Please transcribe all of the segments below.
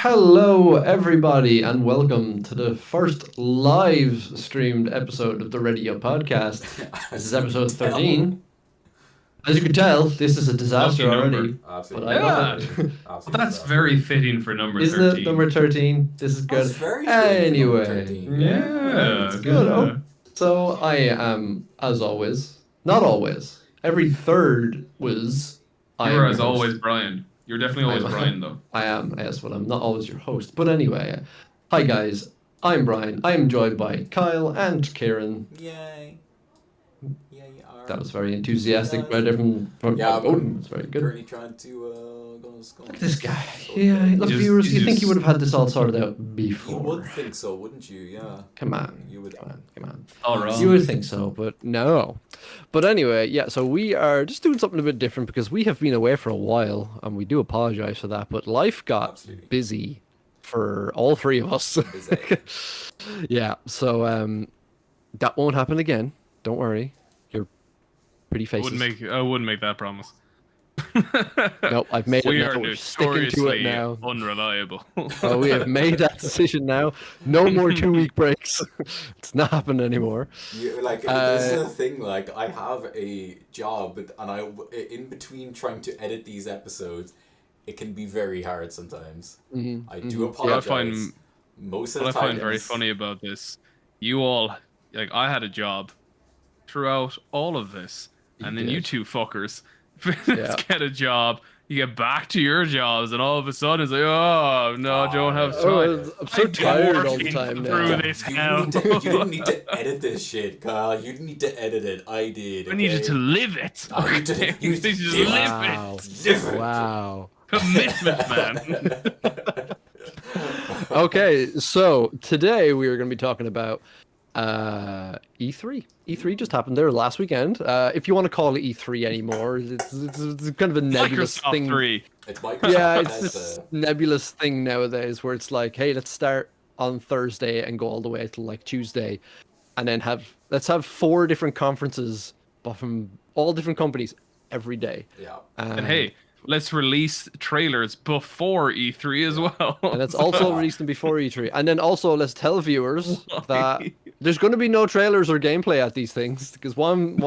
Hello, everybody, and welcome to the first live streamed episode of the Radio Podcast. This As is you episode can tell. 13. As you can tell, this is a Lucky disaster number. already, but Absolute I love Yeah, disaster. it. Absolute that's disaster. very fitting for number Isn't it 13. number 13? This is That's good. very fitting for number Anyway, 13. Yeah, it's good. Oh, so I am, as always, not always, every third was. I You're am as your host. always Brian. You're definitely always I'm- Brian though. I am, yes, but I'm not always your host. But anyway, hi guys, I'm Brian. I am joined by Kyle and Kieran. Yay. Yeah, you are. That was very enthusiastic, very different from Yeah, Odin. It's very good. Currently trying to go Look at this guy. so Yeah, look, Just- viewers, you think just- you would have had this all sorted out You before? would think so, wouldn't you? Yeah. Come on, You would. come on. All right. You would think so, but no. But anyway, yeah, so we are just doing something a bit different because we have been away for a while, and we do apologize for that, but life got Absolutely. busy for all three of us. Busy. Yeah, so that won't happen again. Don't worry. You're pretty I faces. wouldn't make that promise. Nope, I've made it We now. are We're sticking to it notoriously now. unreliable. Oh, we have made that decision now. No more 2 week breaks. It's not happening anymore. You, like this is the thing. Like I have a job, and in between trying to edit these episodes, it can be very hard sometimes. Mhm, I do mhm. What I apologize. find, Most of what I the time, find very yes. funny about this, you all, like, I had a job throughout all of this, and then you did. two fuckers Yeah. get a job. You get back to your jobs, and all of a sudden it's like, oh no, I don't have time. Oh, I'm so I've been tired all the working time through now. this You hell. didn't need to edit this shit, Kyle. You didn't need to edit it. I did. I needed okay? to live it. I need to- Okay? you You need to just live Wow. Live it. Wow. Commitment, man. Okay, so today we are going to be talking about E3. E3 just happened there last weekend. If you want to call it E3 anymore, it's kind of a nebulous Microsoft thing. 3. It's Microsoft. Yeah, it's has this the- nebulous thing nowadays where it's like, hey, let's start on Thursday and go all the way till like Tuesday, and then let's have 4 different conferences, but from all different companies every day. yeah. And hey, let's release trailers before E3 as well. And let's also release them before E3. And then also let's tell viewers that there's going to be no trailers or gameplay at these things because one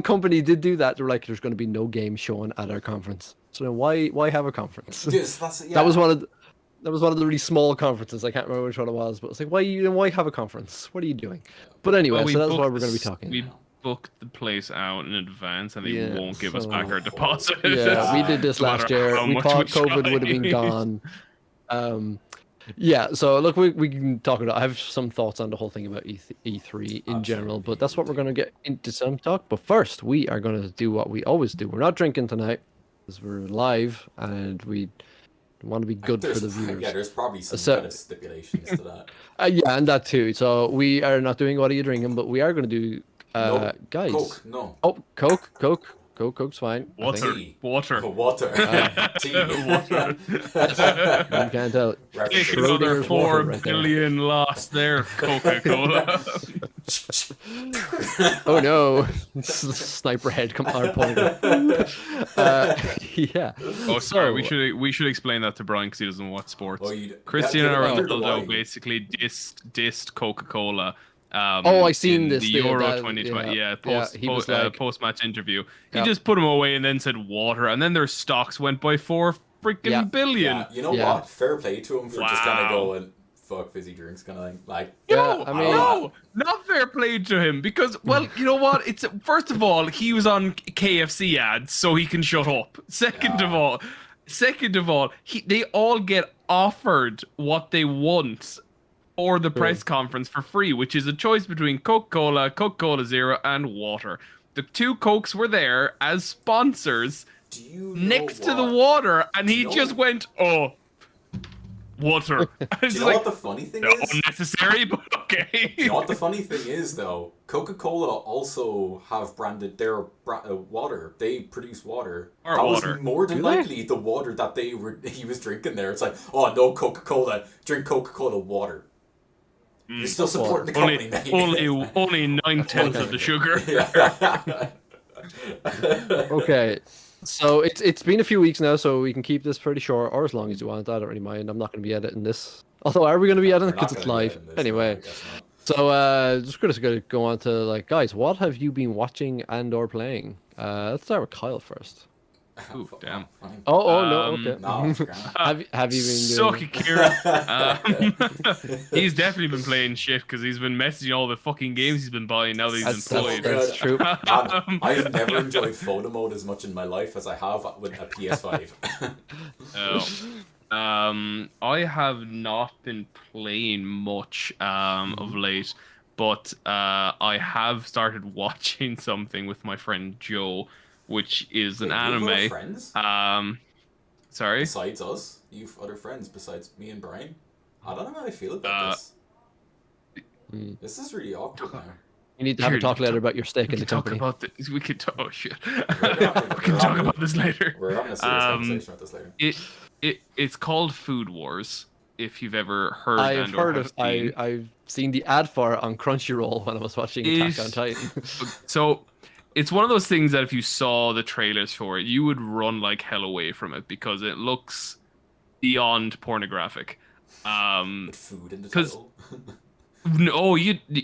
company did do that. They're like, there's going to be no game shown at our conference. So then why have a conference? Yes, that's, yeah. That was one of the really small conferences. I can't remember which one it was, but it's like, why have a conference? What are you doing? But anyway, Well, so that's why we're going to be talking. We booked the place out in advance, and they Yeah, won't give us so- back our deposit. Yeah, we did this No last matter year. how We much thought we COVID would have been tried. gone. Yeah, so look, we can talk about. I have some thoughts on the whole thing about E3 in general, but that's what we're going to get into some talk. But first, we are going to do what we always do. We're not drinking tonight because we're live and we want to be good for the viewers. Yeah, there's probably some So- kind of stipulations to that. Yeah, and that too. So we are not doing what are you drinking, but we are going to do, No, guys. Coke, no. Oh, Coke's fine. I Water, Tea. water. Water. Tea. Water. You can't tell. Take References. another Schrodinger's water 4 right there. billion lost there, Coca-Cola. Oh no! Sniper head come our pointer. Yeah. Oh, sorry. So- We should explain that to Brian because he doesn't watch sports. Oh, you, Cristiano yeah, you're the Ronaldo wine. basically dissed Coca-Cola. Oh, I seen in this the thing, Euro that- 2020. yeah. Yeah, Yeah, he was like- post-match interview. He Yeah. just put him away and then said water, and then their stocks went by 4 freaking Yeah. billion. Yeah, you know Yeah. what? Fair play to him for just kind of Wow. going, fuck fizzy drinks, kind of thing. Like, No, I mean- no, not fair play to him because, well, you know what? It's first of all, he was on KFC ads, so he can shut up. Second of all, they all get offered what they want or the press conference for free, which is a choice between Coca-Cola, Coca-Cola Zero, and water. The 2 Cokes were there as sponsors do you know next to the what? water, and he You know- just went, "Oh, water." Do It's you know like what the funny thing is? unnecessary, but okay. You know what the funny thing is, though? Coca-Cola also have branded their water. They produce water. Our That water. was more than Do they? likely the water that he was drinking there. It's like, oh, no Coca-Cola. Drink Coca-Cola water. You're still supporting the company, mate. Only 9/10 of the sugar. Yeah. Okay. So it's been a few weeks now, so we can keep this pretty short or as long as you want. I don't really mind. I'm not going to be editing this. Although, are we going to be editing We're not because it's gonna be live? editing this, no, Anyway, I guess not. so just gonna go on to like, guys, what have you been watching and or playing? Let's start with Kyle first. Ooh, damn. Fine. Oh no, Um, okay. No, it's grand. have you been Suck doing? it, Kieran. He's definitely been playing shit because he's been messaging all the fucking games he's been buying now that he's That's employed. that's true. Man, I've never enjoyed photo mode as much in my life as I have with a PS5. I have not been playing much of late, but I have started watching something with my friend Joe, which is an Wait, you have other anime. friends Sorry. besides us? You've other friends besides me and Brian? I don't know how I feel about this. Hmm. This is really awkward now. You need to have a Here, talk later about your We stake in the could talk company. about this. We could talk. Oh shit. We're We can talk having- about this later. We're having a serious conversation about this later. It's called Food Wars. If you've ever heard I've and or heard have of. seen. I've seen the ad for it on Crunchyroll when I was watching Attack on Titan. So it's one of those things that if you saw the trailers for it, you would run like hell away from it because it looks beyond pornographic. With food in the 'cause- title. No,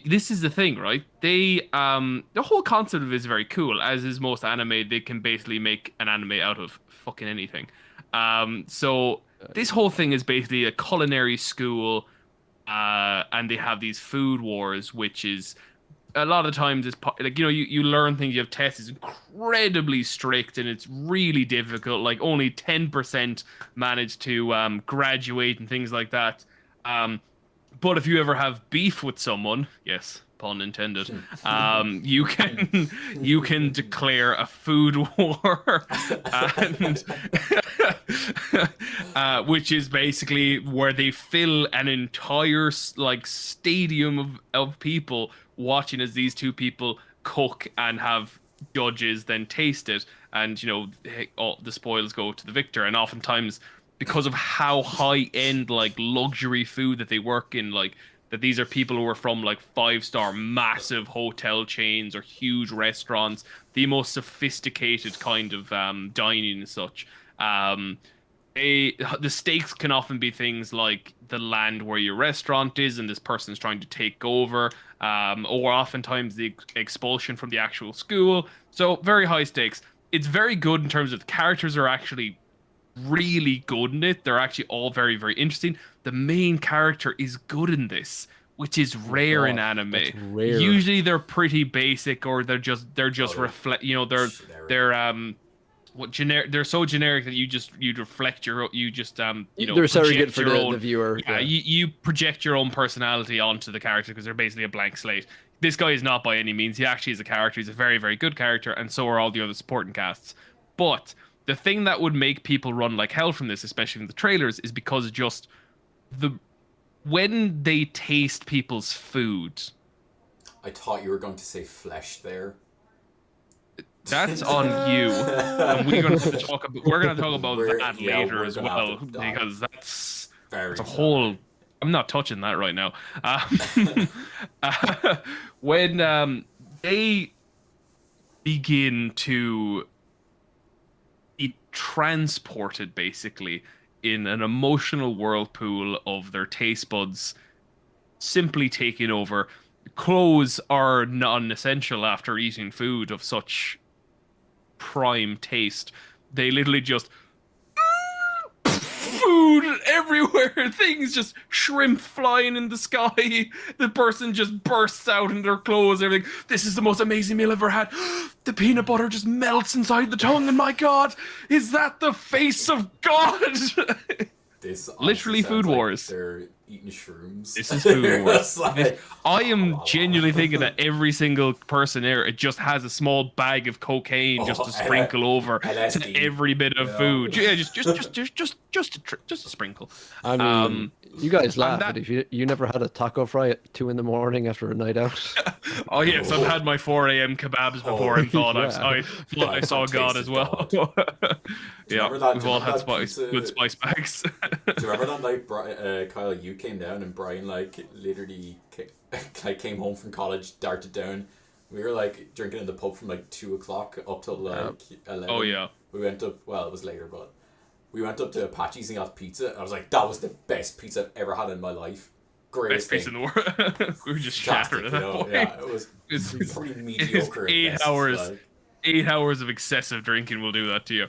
this is the thing, right? They the whole concept of it is very cool. As is most anime, they can basically make an anime out of fucking anything. So this whole thing is basically a culinary school, and they have these food wars, which is a lot of times it's like you learn things. You have tests. It's incredibly strict and it's really difficult. Like only 10% manage to graduate and things like that. But if you ever have beef with someone, yes, pun intended, you can declare a food war, and which is basically where they fill an entire like stadium of people watching as these two people cook and have judges then taste it, and all the spoils go to the victor. And oftentimes, because of how high end like luxury food that they work in, like that these are people who are from like 5-star massive hotel chains or huge restaurants, the most sophisticated kind of dining and such. The stakes can often be things like the land where your restaurant is and this person's trying to take over, or oftentimes the expulsion from the actual school. So very high stakes. It's very good in terms of the characters are actually really good in it. They're actually all very, very interesting. The main character is good in this, which is rare in anime. That's rare. Usually they're pretty basic, or they're just Oh, reflect. Generic. They're so generic that you'd reflect your They're a surrogate project for your the own. viewer. Yeah, you project your own personality onto the character because they're basically a blank slate. This guy is not by any means. He actually is a character. He's a very, very good character, and so are all the other supporting casts. But the thing that would make people run like hell from this, especially in the trailers, is because just when they taste people's food. I thought you were going to say flesh there. That's on you, and we're gonna talk about We're- that yeah, later we're as gonna well have to dive because that's Very a sorry. whole. I'm not touching that right now. When they begin to be transported, basically, in an emotional whirlpool of their taste buds simply taking over. Clothes are non-essential after eating food of such prime taste. They literally just food everywhere. Things just shrimp flying in the sky. The person just bursts out in their clothes. Everything. This is the most amazing meal I've ever had. The peanut butter just melts inside the tongue, and my God, is that the face of God? This Literally honestly Food sounds like Wars. They're eating shrooms. This is Food Wars. It's like- I am genuinely thinking that every single person there, it just has a small bag of cocaine just to sprinkle over to LSD. every bit of Yeah. food. Yeah, just a sprinkle. I mean, Um, you guys laugh, that- but if you never had a taco fry at 2 a.m. after a night out. Oh yes, I've had my 4 a.m. kebabs before and thought yeah. I thought I saw God as well. Yeah, remember that- we've do you all remember had that spice, pizza- good spice bags. Do you remember that night, Kyle, you came down and Brian like literally came home from college, darted down. We were like drinking in the pub from like 2 o'clock up till like 11. Oh yeah. We went up. Well, it was later, but we went up to Apache's and got pizza. And I was like, that was the best pizza I've ever had in my life. Greatest Best piece in thing. the world. We were just Fantastic, shattered at that point. Yeah, it was It's pretty mediocre. at 8 best, hours. like. 8 hours of excessive drinking will do that to you.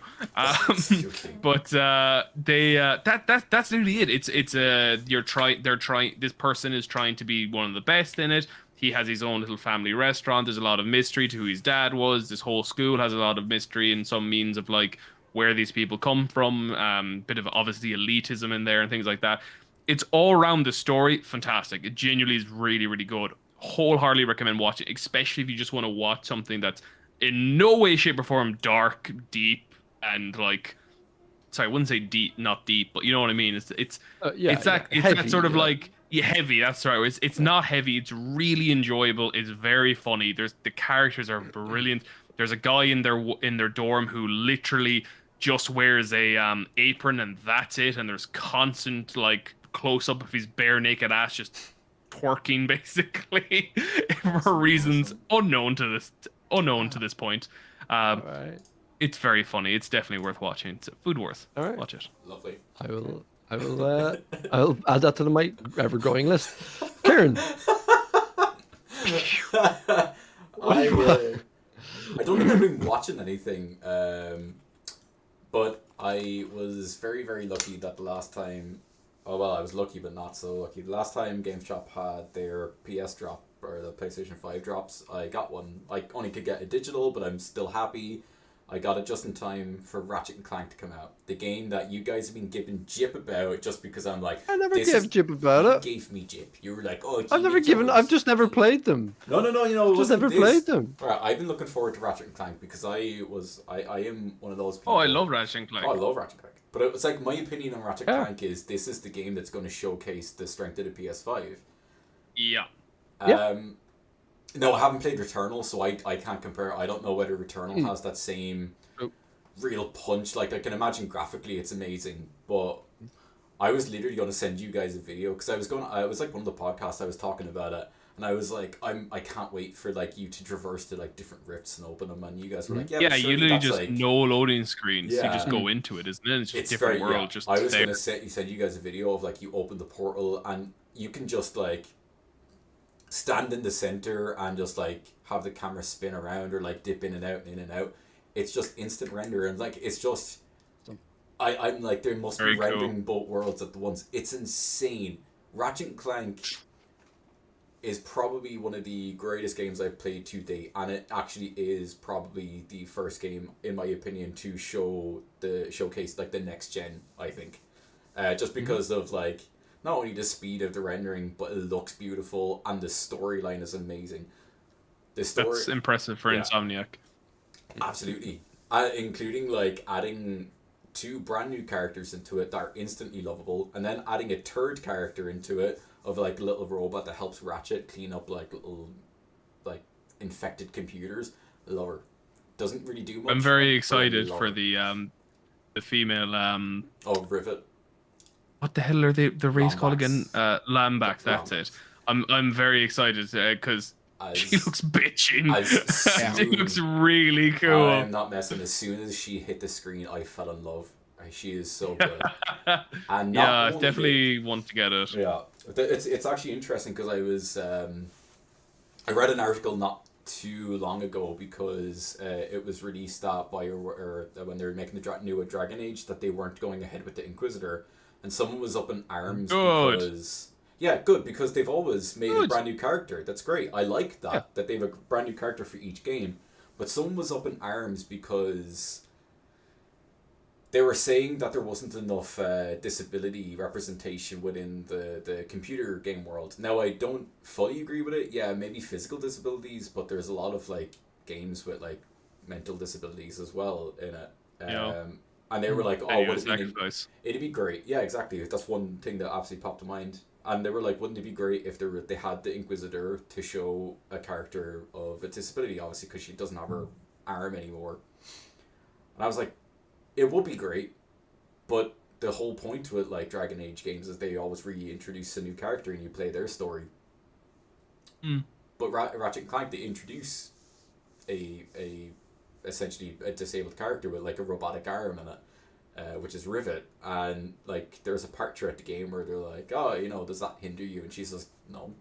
Seriously. But that's literally it. It's they're trying. This person is trying to be one of the best in it. He has his own little family restaurant. There's a lot of mystery to who his dad was. This whole school has a lot of mystery and some means of like where these people come from. Bit of obviously elitism in there and things like that. It's all around the story fantastic. It genuinely is really, really good. Wholeheartedly recommend watching, especially if you just want to watch something that's in no way, shape, or form dark, deep, and like, sorry, I wouldn't say deep, not deep, but you know what I mean. It's that heavy, sort of yeah. like heavy. That's right. It's not heavy. It's really enjoyable. It's very funny. The characters are brilliant. There's a guy in their dorm who literally just wears a apron and that's it. And there's constant like close up of his bare naked ass just twerking basically for reasons unknown to this point. All right. It's very funny. It's definitely worth watching. It's food worth. All right. Watch it. Lovely. I'll add that to my ever-growing list. Kieran, I don't think I've been watching anything, but I was very, very lucky that the last time. Oh well, I was lucky, but not so lucky. The last time GameStop had their PS drop or the PlayStation 5 drops, I got one. I only could get a digital, but I'm still happy. I got it just in time for Ratchet and Clank to come out. The game that you guys have been giving jip about just because I'm like, I never this gave is- jip about you it. gave me jip. You were like, oh, I've never given. I've just never played them. No, you know, it Just wasn't never this. played them. Alright, I've been looking forward to Ratchet and Clank because I am one of those people. Oh, I love Ratchet and Clank. Oh, I love Ratchet and Clank. But it's like my opinion on Ratchet Yeah. Clank is this is the game that's going to showcase the strength of the PS5. Yeah. Yeah. No, I haven't played Returnal, so I can't compare. I don't know whether Returnal has that same Nope. real punch. Like, I can imagine graphically it's amazing, but I was literally going to send you guys a video because I was like one of the podcasts I was talking about it, and I was like, I can't wait for like you to traverse to like different rifts and open them, and you guys were like, yeah, Yeah, but you surely literally that's, just like, no loading screens. You Yeah. just go into it, isn't it? It's just it's different very, world. yeah. Just I was there. gonna send you guys a video of like you open the portal and you can just like stand in the center and just like have the camera spin around or like dip in and out and in and out. It's just instant render and like it's just I'm like there must Very be cool. rendering both worlds at once. It's insane. Ratchet and Clank is probably one of the greatest games I've played to date, and it actually is probably the first game, in my opinion, to showcase like the next gen. I think, just because of like not only the speed of the rendering, but it looks beautiful and the storyline is amazing. The story, That's impressive for Yeah. Insomniac. absolutely, including like adding 2 brand new characters into it that are instantly lovable, and then adding a 3rd character into it of like a little robot that helps Ratchet clean up like little like infected computers. Love her. Doesn't really do much. I'm very but I excited love for her. the female Oh, Rivet. what the hell are the race called again? Lambaks. Lambaks, that's it. I'm very excited because As, she looks bitching. as She soon- looks really cool. I'm not messing. As soon as she hit the screen, I fell in love. She is so good. And not Yeah, only definitely want to get it. Yeah, it's actually interesting because I was I read an article not too long ago because it was released that or when they were making the new Dragon Age that they weren't going ahead with the Inquisitor, and someone was up in arms Good. because good because they've always made a Good. brand new character. That's great. I like that Yeah. that they have a brand new character for each game, but someone was up in arms because they were saying that there wasn't enough disability representation within the computer game world. Now, I don't fully agree with it. Yeah, maybe physical disabilities, but there's a lot of like games with like mental disabilities as well in it. Yeah. And they were like, oh, Any would it be sacrifice. it'd be great. Yeah, exactly. That's one thing that absolutely popped to mind. And they were like, wouldn't it be great if they had the Inquisitor to show a character of a disability, obviously, because she doesn't have her arm anymore. And I was like, it would be great, but the whole point to it, like Dragon Age games, is they always reintroduce a new character and you play their story. Mm. But Ratchet and Clank, they introduce a essentially a disabled character with like a robotic arm in it, which is Rivet. And like there's a part throughout the game where they're like, oh, you know, does that hinder you? And she says, no.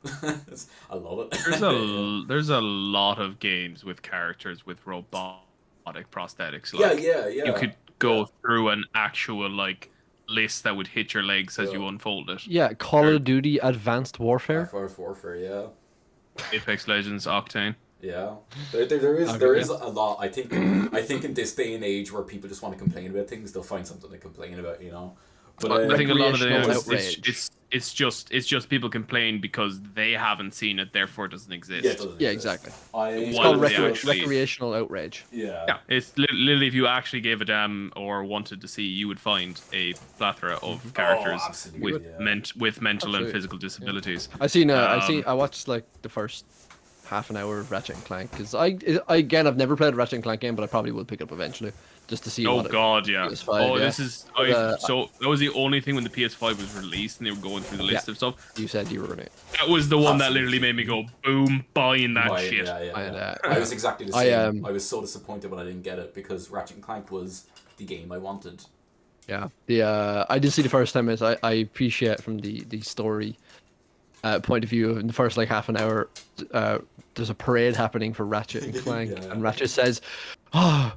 I love it. There's a lot of games with characters with robotic prosthetics. Yeah, Like, yeah. you could go through an actual like list that would hit your legs as you unfold it. Yeah, Call of Duty Advanced Warfare. Advanced Warfare, yeah. Apex Legends, Octane. Yeah, there is a lot. I think in this day and age where people just want to complain about things, they'll find something to complain about, you know. But I think a lot of the outrage. it's just people complain because they haven't seen it, therefore it doesn't exist. yeah, it doesn't Yeah, exist. exactly. It's Why called would they actually- recreational outrage. Yeah, it's literally if you actually gave a damn or wanted to see, you would find a plethora of characters absolutely, with yeah. with mental and Absolutely. physical disabilities. I watched like the first half an hour of Ratchet and Clank because I've never played a Ratchet and Clank game, but I probably will pick it up eventually just to see. Oh what god, yeah. PS5, yeah. This is so that was the only thing when the PS5 was released and they were going through the list of stuff. You said you were in it. That was the one that literally made me go boom, buying that Right, shit. yeah. And, I was exactly the same. I, I was so disappointed when I didn't get it because Ratchet and Clank was the game I wanted. Yeah, I did see the first 10 minutes. I appreciate from the story point of view. In the first like half an hour, there's a parade happening for Ratchet and Clank, Yeah. and Ratchet says, "Oh,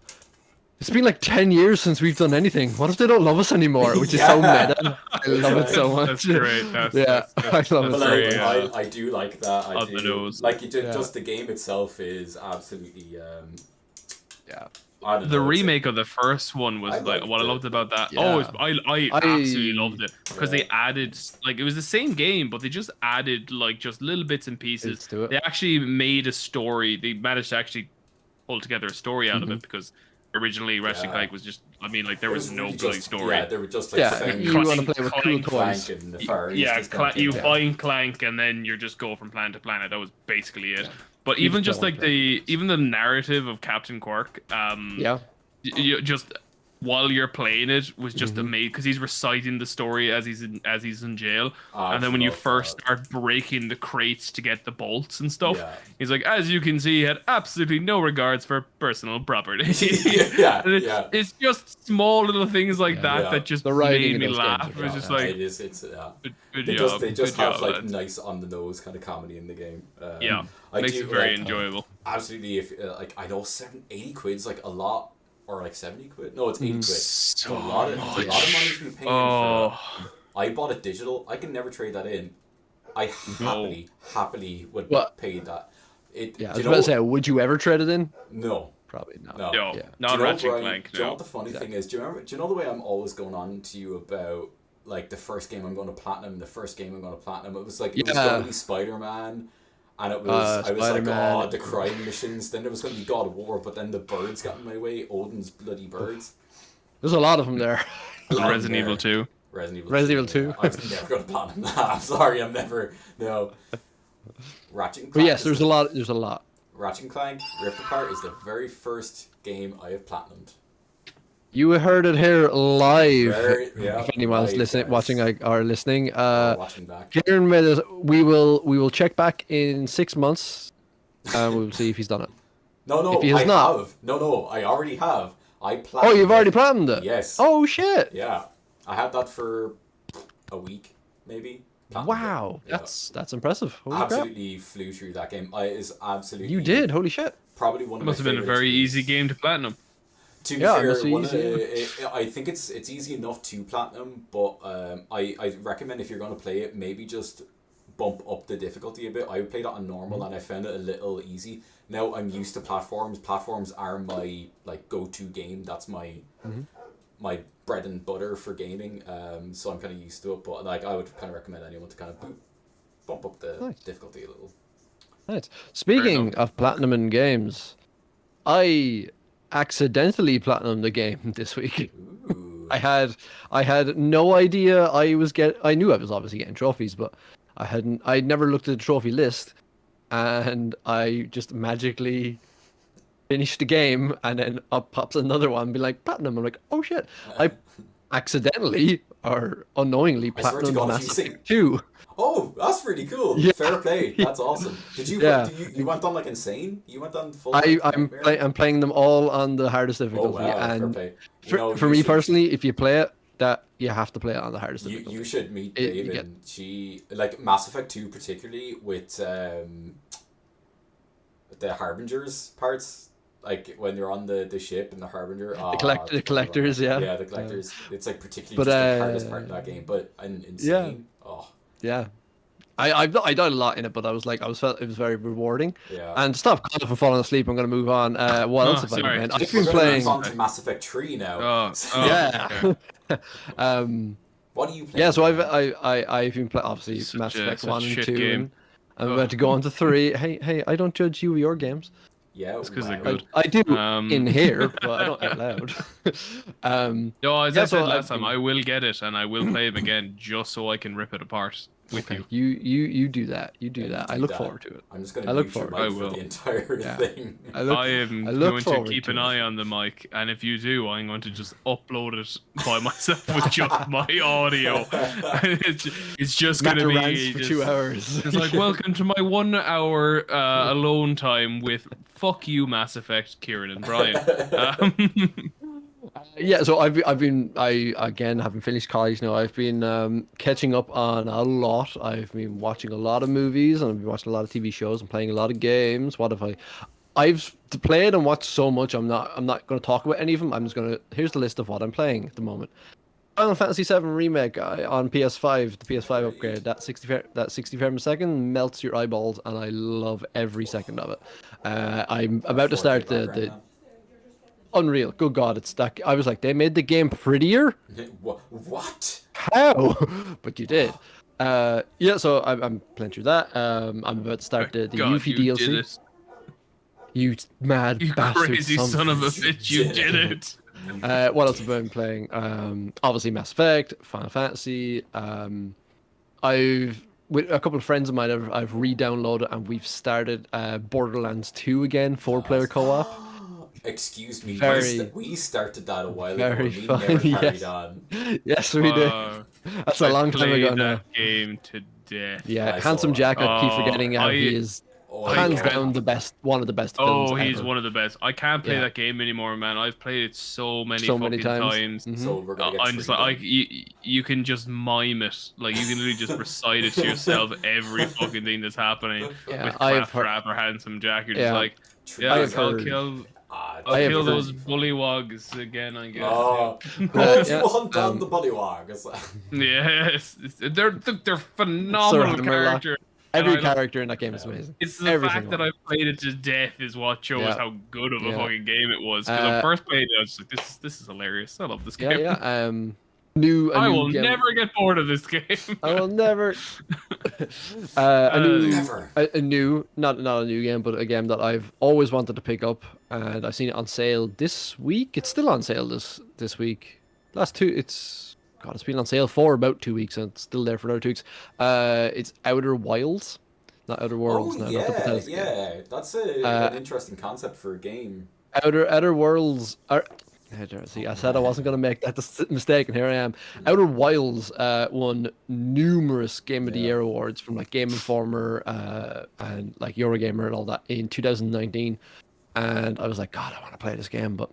it's been like 10 years since we've done anything. What if they don't love us anymore?" Which is so meta. I love it so much. That's great. That's, Yeah, that's, I love it But so very, much. I do like that. I on do. the nose. Like you Yeah. just the game itself is absolutely. Yeah. I don't know, the it's- remake of the first one was I like liked what I it. loved about that. Yeah. Oh, I absolutely loved it because Yeah. they added like it was the same game, but they just added like just little bits and pieces. Bits to it. They actually made a story. They managed to actually pull together a story out of it because originally Ratchet and Yeah. Clank was just. I mean, like there it was no really bloody just- story. Yeah, they were just like Yeah, saying you Clank- want to play with cool Clank- toys. Clank in the Far East. Yeah, just kind of you came find Clank and then you just go from planet to planet. That was basically it. But You even just just don't like wanna even the narrative of Captain Quirk, Yeah. you just while you're playing it was just Mm-hmm. amazing because he's reciting the story as he's in jail, I and then when you love first that. start breaking the crates to get the bolts and stuff, Yeah. he's like, as you can see, he had absolutely no regards for personal property. Yeah, And yeah. It's just small little things like that Yeah. that just The writing made in me those games laugh. are It was just phenomenal. like, It's good they job, just good have job, like lads. nice on the nose kind of comedy in the game. Yeah, I makes do, it very like, enjoyable. Absolutely, if like I know 80 quid's like a lot, or like 70 quid. No, it's 80 quid. So It's a lot of money to be paying for Oh, that. I bought it digital. I can never trade that in. I happily would What? pay that. Yeah, I do was you about know, to say, would you ever trade it in? no. Probably not. No. no, Yeah. not Do you know, Ratchet Brian, Clank. do you know No. what the funny thing is? Do you know the way I'm always going on to you about like the first game I'm going to platinum, the first game I'm going to platinum? It was like it was Yeah. going to be Spider-Man, and it was I was like, Spider-Man. oh, the crime missions. Then there was going to be God of War, but then the birds got in my way. Odin's bloody birds. There's a lot of them there. A lot of Resident them Evil there. 2. Resident Evil 2. I'm never going to platinum that. I'm sorry, I'm never. No. Ratchet and But Clank. yes, is there's the- a lot. There's a lot. Ratchet and Clank Rift Apart is the very first game I have platinumed. You heard it here live. Yeah, If anyone's live, listening, guys. watching or listening, Or watching back. Kieran made us. We will check back in 6 months, and we'll see if he's done it. No, If he has I not- have. No, I already have. I platinumed. Oh, you've already it. planned it. Yes. Oh shit! Yeah, I had that for a week, maybe. Platinumed it. Wow, Yeah. that's impressive. Holy crap! Absolutely flew through that game. I is absolutely. You did. Holy shit! Probably one It of must my have been a favorite very easy experiences. game to platinum. To be Yeah, it fair, must be one of easy, the, I think it's easy enough to platinum, but I recommend if you're going to play it, maybe just bump up the difficulty a bit. I played it on normal and I found it a little easy. Now I'm used to platforms. Platforms are my like go-to game. That's my my bread and butter for gaming. So I'm kind of used to it. But like I would kind of recommend anyone to kind of bump up the Nice. difficulty a little. Nice. Speaking of platinum in games, I accidentally platinumed the game this week. Ooh. I had no idea I knew I was obviously getting trophies, but I'd never looked at the trophy list, and I just magically finished the game, and then up pops another one, be like platinum. I'm like, oh shit! I accidentally or unknowingly I swear to platinumed God, Mass if you Effect 2. Oh Oh, that's really cool. Yeah. Fair play. That's awesome. Did you? Yeah. You went on like insane? You went on full. I'm playing them all on the hardest Oh difficulty, wow, fair and play. for You me should, personally, if you play it, that you have to play it on the hardest you difficulty. should meet It- you Raven. get- She like Mass Effect 2 particularly with the Harbingers parts. Like when you're on the ship and the Harbinger. The collectors, yeah. Yeah, the collectors. It's like particularly But, just the hardest part of that game. But insane. Oh Yeah, I died a lot in it, but I felt it was very rewarding. yeah. And stop calling for falling asleep. I'm gonna move on. What else have I sorry. been playing? Just I've been We're gonna playing. move on to Mass Effect 3 now. Oh, Yeah. okay. What are you playing? Yeah, so I've been playing obviously Such Mass a- Effect such 1 a and shit 2. game. And I'm about to go on to 3. Hey, I don't judge you or your games. Yeah, It's 'cause they're wow. good. I do Um, in here, but I don't out loud. No, as Yeah, I so said last I've time, been- I will get it and I will play them again just so I can rip it apart with Okay, you. you do that. You do Yeah, that. you I do look that. forward to it. I'm just gonna I look mute your forward- mic I for will. the entire Yeah. thing. I look I am I look going to forward keep to an it. eye on the mic, and if you do, I'm going to just upload it by myself with just my audio. It's just going Matt to rants be for just, 2 hours. It's like, welcome to my 1 hour alone time with fuck you, Mass Effect, Kieran and Brian. Yeah, so I again haven't finished college now. I've been catching up on a lot. I've been watching a lot of movies and I've been watching a lot of TV shows and playing a lot of games. What have I've played and watched so much. I'm not going to talk about any of them. I'm just going to here's the list of what I'm playing at the moment. Final Fantasy VII Remake on PS5, the PS5 upgrade. That 60 frames a second melts your eyeballs, and I love every second of it. I'm about to start the Unreal. Good God, it's that. I was like, they made the game prettier. What? How? But you did. Yeah. So I'm playing through that. I'm about to start the God, Yuffie you DLC. did it. You mad You bastard! crazy son of a bitch, you did it. What else have I been playing? Obviously Mass Effect, Final Fantasy. I've with a couple of friends of mine, I've re-downloaded and we've started Borderlands 2 again, 4-player co-op. Excuse me. Very- we started that a while very ago. We fun, never carried yes. on. Yes, we did. That's a long time played ago now. that game to death. Yeah, I Handsome saw Jack. I keep Oh, forgetting how he is Oh, hands yeah. down the best, one of the best films Oh, he's ever. one of the best. I can't play Yeah. that game anymore, man. I've played it so many So fucking many times. Mhm. So we're gonna get I'm just three like, then. you can just mime it. Like, you can literally just recite it to yourself every fucking thing that's happening. Yeah, With I have Craft heard. Rap or Handsome Jack, you're Yeah. just like, Three yeah, I have I'll heard. kill, Ah, I'll I have kill heard. those bullywogs again, I guess. Oh, Yeah, oh, yeah, you hunt down um, the bullywogs. Yes, they're phenomenal Hammerlock. characters. Every and I love- character in that game is amazing. It's the Every fact single that I played it to death is what shows Yeah. how good of a Yeah. fucking game it was. Because Uh, I first played it, I was like, this is hilarious. I love this game. Yeah, yeah. A new I will game. never get bored of this game. I will never. A new, Never. a new, not a new game, but a game that I've always wanted to pick up, and I've seen it on sale this week. It's still on sale this week. It's been on sale for about 2 weeks, and it's still there for another 2 weeks. It's Outer Wilds, not Outer Worlds. Oh not the yeah, Bethesda game. yeah. That's an interesting concept for a game. Outer Worlds are. See, I said I wasn't going to make that mistake, and here I am. Outer Wilds won numerous Game of the Yeah. Year awards from like Game Informer and like Eurogamer and all that in 2019, and I was like, God, I want to play this game, but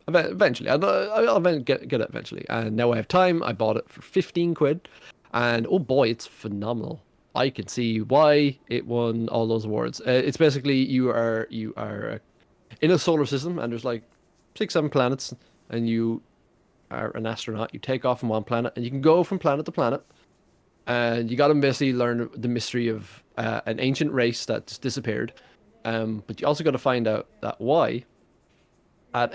eventually, I'll get it eventually. And now I have time. I bought it for 15 quid, and oh boy, it's phenomenal. I can see why it won all those awards. It's basically you are in a solar system, and there's like 6-7 planets, and you are an astronaut. You take off from one planet, and you can go from planet to planet, and you got to basically learn the mystery of an ancient race that's disappeared. But you also got to find out that why. I